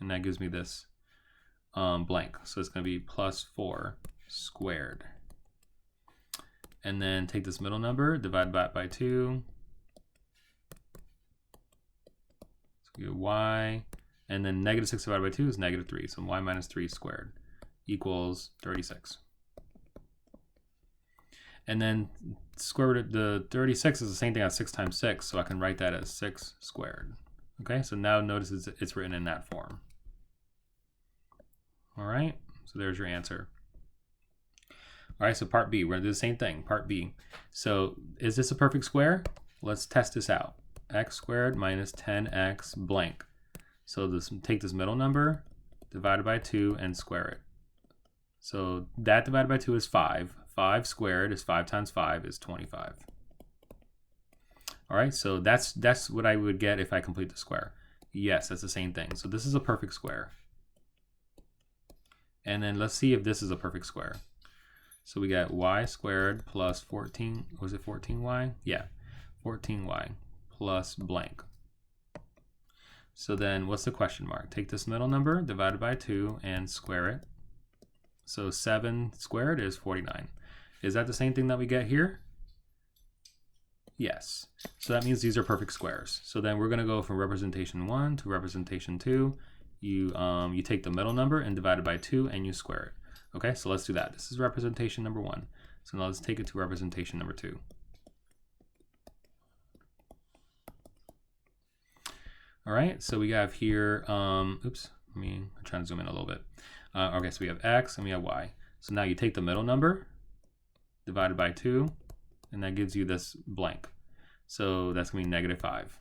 and that gives me this blank. So it's going to be plus 4 squared. And then take this middle number, divide that by 2. So we get y, and then negative 6 divided by 2 is negative 3. So y minus 3 squared equals 36. And then square root of the 36 is the same thing as 6 times 6, so I can write that as 6 squared. Okay, so now notice it's written in that form. All right, so there's your answer. All right, so part B, we're gonna do the same thing, part B. So is this a perfect square? Let's test this out. X squared minus 10x blank. So take this middle number, divided by 2, and square it. So that divided by 2 is 5. 5 squared is 5 times 5 is 25. All right, so that's what I would get if I complete the square. Yes, that's the same thing. So this is a perfect square. And then let's see if this is a perfect square. So we got y squared plus 14, was it 14y? Yeah, 14y plus blank. So then what's the question mark? Take this middle number, divided by 2, and square it. So 7 squared is 49. Is that the same thing that we get here? Yes. So that means these are perfect squares. So then we're going to go from representation 1 to representation 2. You take the middle number and divide it by 2 and you square it. Okay, so let's do that. This is representation number 1. So now let's take it to representation number 2. All right, so we have here, oops, I'm trying to zoom in a little bit. Okay, so we have x and we have y. So now you take the middle number divided by 2, and that gives you this blank. So that's going to be -5.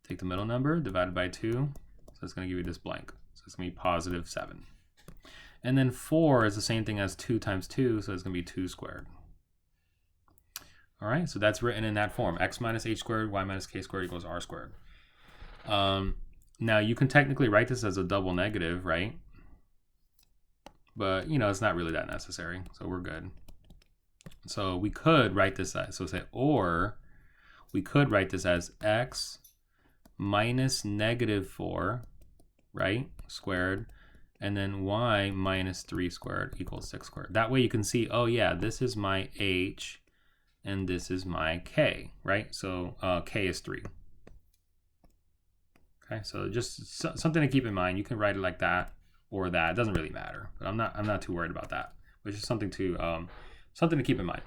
Take the middle number divided by 2, so it's going to give you this blank. So it's going to be +7. And then 4 is the same thing as 2 times 2, so it's going to be 2 squared. All right, so that's written in that form. X minus h squared, y minus k squared equals r squared. Now you can technically write this as a double negative, right? But, you know, it's not really that necessary, so we're good. So we could write this as, or we could write this as x minus -4, right, squared, and then y minus 3 squared equals 6 squared. That way you can see, oh yeah, this is my h, and this is my k, right? So k is 3. Okay, so just something to keep in mind. You can write it like that or that. It doesn't really matter, but I'm not too worried about that. Which is something to keep in mind.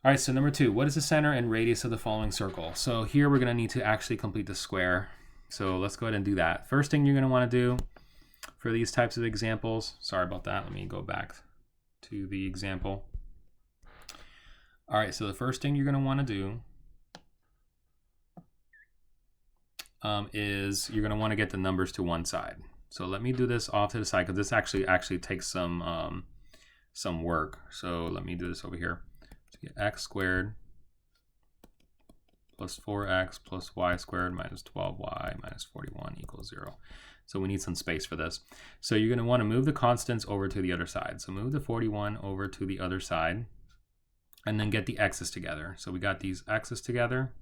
All right, so number 2, what is the center and radius of the following circle? So here we're going to need to actually complete the square. So let's go ahead and do that. First thing you're going to want to do for these types of examples, sorry about that, let me go back to the example. All right, so the first thing you're going to want to do is you're going to want to get the numbers to one side. So let me do this off to the side because this actually takes some work. So let me do this over here. So get x squared plus 4x plus y squared minus 12y minus 41 equals 0. So we need some space for this. So you're going to want to move the constants over to the other side. So move the 41 over to the other side and then get the x's together. So we got these x's together.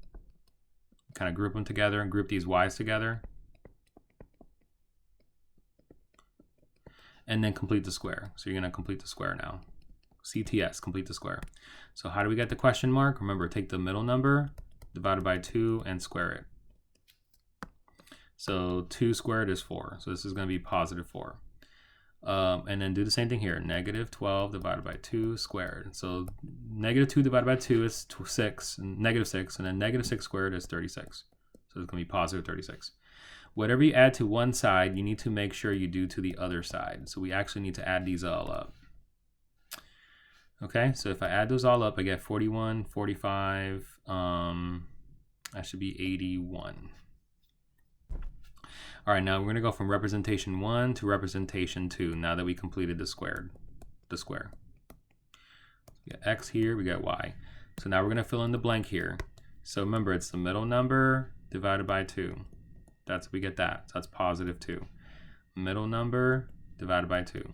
Kind of group them together and group these y's together. And then complete the square. So you're going to complete the square now. CTS, complete the square. So how do we get the question mark? Remember, take the middle number divided by 2 and square it. So 2 squared is 4. So this is going to be +4. And then do the same thing here. -12 divided by 2 squared. So -2 divided by 2 is 6, and -6, and then -6 squared is 36. So it's going to be +36. Whatever you add to one side, you need to make sure you do to the other side. So we actually need to add these all up. Okay, so if I add those all up, I get 41, 45, that should be 81. All right, now we're going to go from representation 1 to representation 2 now that we completed the square. We got x here, we got y. So now we're going to fill in the blank here. So remember, it's the middle number divided by 2. We get that. So that's +2. Middle number divided by 2.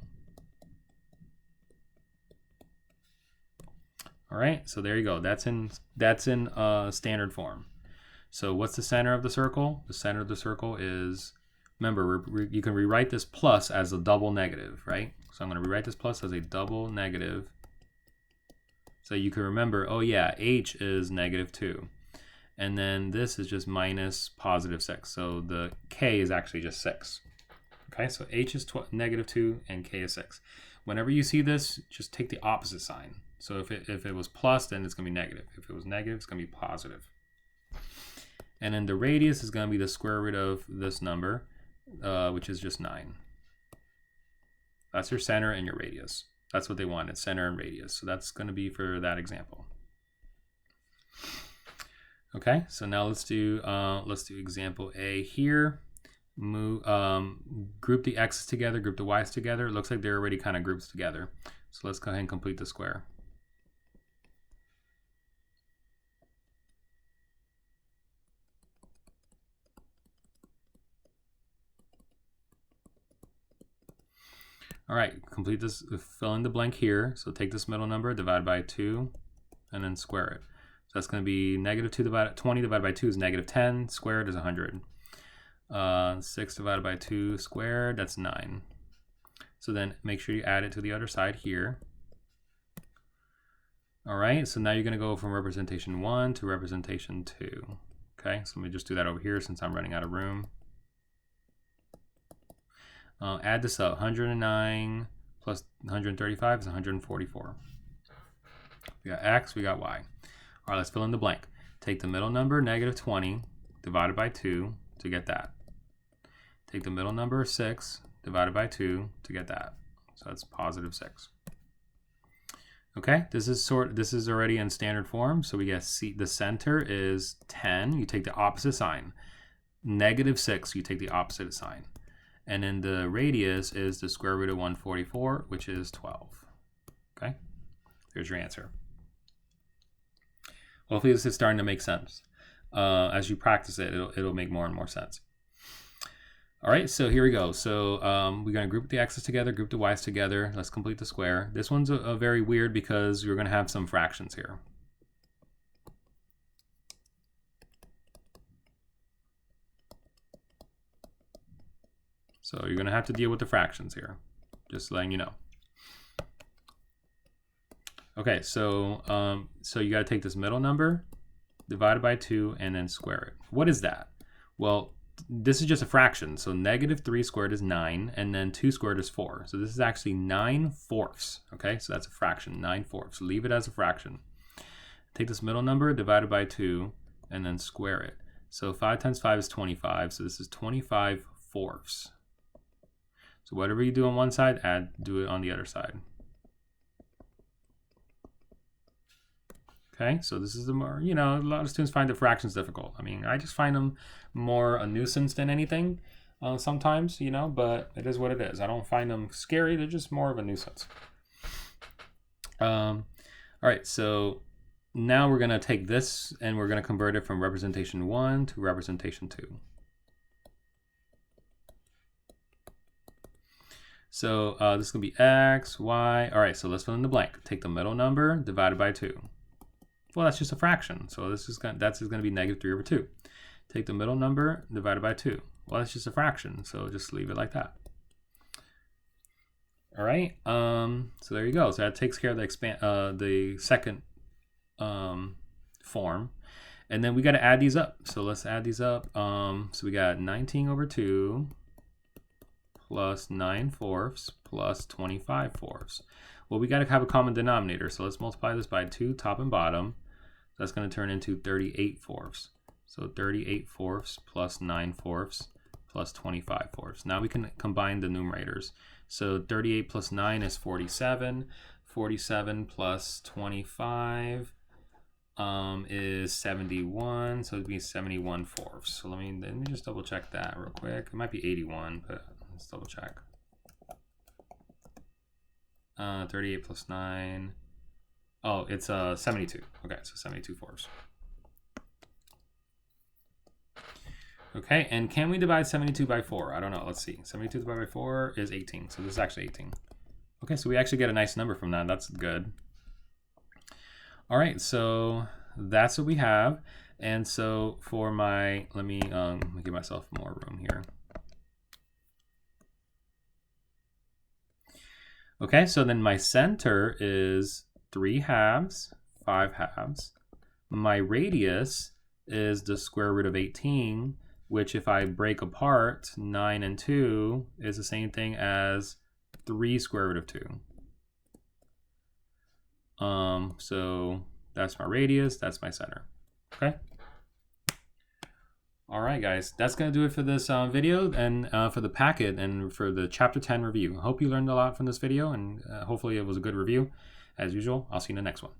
All right, so there you go. That's in standard form. So what's the center of the circle? The center of the circle is, remember, you can rewrite this plus as a double negative, right? So I'm going to rewrite this plus as a double negative. So you can remember, oh yeah, h is -2. And then this is just minus +6. So the k is actually just 6. Okay, so h is -2 and k is 6. Whenever you see this, just take the opposite sign. So if it was plus, then it's going to be negative. If it was negative, it's going to be positive. And then the radius is going to be the square root of this number, which is just 9. That's your center and your radius. That's what they wanted, center and radius. So that's going to be for that example. Okay, so now let's do example A here. Group the x's together, group the y's together. It looks like they're already kind of grouped together. So let's go ahead and complete the square. All right, complete this, fill in the blank here. So take this middle number, divide by 2, and then square it. So that's going to be -20 divided by 2 is -10, squared is 100. 6 divided by 2 squared, that's 9. So then make sure you add it to the other side here. All right, so now you're going to go from representation 1 to representation 2. Okay, so let me just do that over here since I'm running out of room. Add this up. 109 plus 135 is 144. We got x, we got y. All right, let's fill in the blank. Take the middle number, -20, divided by 2 to get that. Take the middle number 6 divided by 2 to get that. So that's positive 6. Okay, this is already in standard form. So we get the center is 10. You take the opposite sign. Negative 6, you take the opposite sign. And then the radius is the square root of 144, which is 12. Okay, there's your answer. Hopefully this is starting to make sense. As you practice it, it'll make more and more sense. All right, so here we go. So we're going to group the x's together, group the y's together. Let's complete the square. This one's a very weird because you're going to have some fractions here. So you're going to have to deal with the fractions here, just letting you know. Okay, so you got to take this middle number, divide it by 2, and then square it. What is that? Well, this is just a fraction. So negative 3 squared is 9, and then 2 squared is 4. So this is actually 9/4. Okay, so that's a fraction, 9/4. Leave it as a fraction. Take this middle number, divide it by 2, and then square it. So 5 times 5 is 25. So this is 25/4. So whatever you do on one side, do it on the other side. Okay, so this is the more, a lot of students find the fractions difficult. I mean, I just find them more a nuisance than anything sometimes, but it is what it is. I don't find them scary. They're just more of a nuisance. All right, so now we're going to take this and we're going to convert it from representation 1 to representation 2. So this is going to be x, y. All right, so let's fill in the blank. Take the middle number, divided by 2. Well, that's just a fraction. So that's just going to be negative 3 over 2. Take the middle number, divided by 2. Well, that's just a fraction. So just leave it like that. All right. So there you go. So that takes care of the second form. And then we got to add these up. So let's add these up. So we got 19 over 2 plus 9/4 plus 25/4. Well, we got to have a common denominator. So let's multiply this by 2, top and bottom. That's going to turn into 38/4. So 38/4 plus 9/4 plus 25/4. Now we can combine the numerators. So 38 plus 9 is 47. 47 plus 25 is 71. So it'd be 71/4. So let me just double check that real quick. It might be 81, but let's double check. 38 plus 9. Oh, it's 72. Okay, so 72/4. Okay, and can we divide 72 by 4? I don't know. Let's see. 72 divided by 4 is 18. So this is actually 18. Okay, so we actually get a nice number from that. That's good. All right, so that's what we have. And so for my, let me give myself more room here. Okay, so then my center is 3/2, 5/2. My radius is the square root of 18, which if I break apart, 9 and 2 is the same thing as 3 square root of 2. So that's my radius, that's my center. Okay. All right, guys, that's going to do it for this video and for the packet and for the Chapter 10 review. I hope you learned a lot from this video, and hopefully it was a good review. As usual, I'll see you in the next one.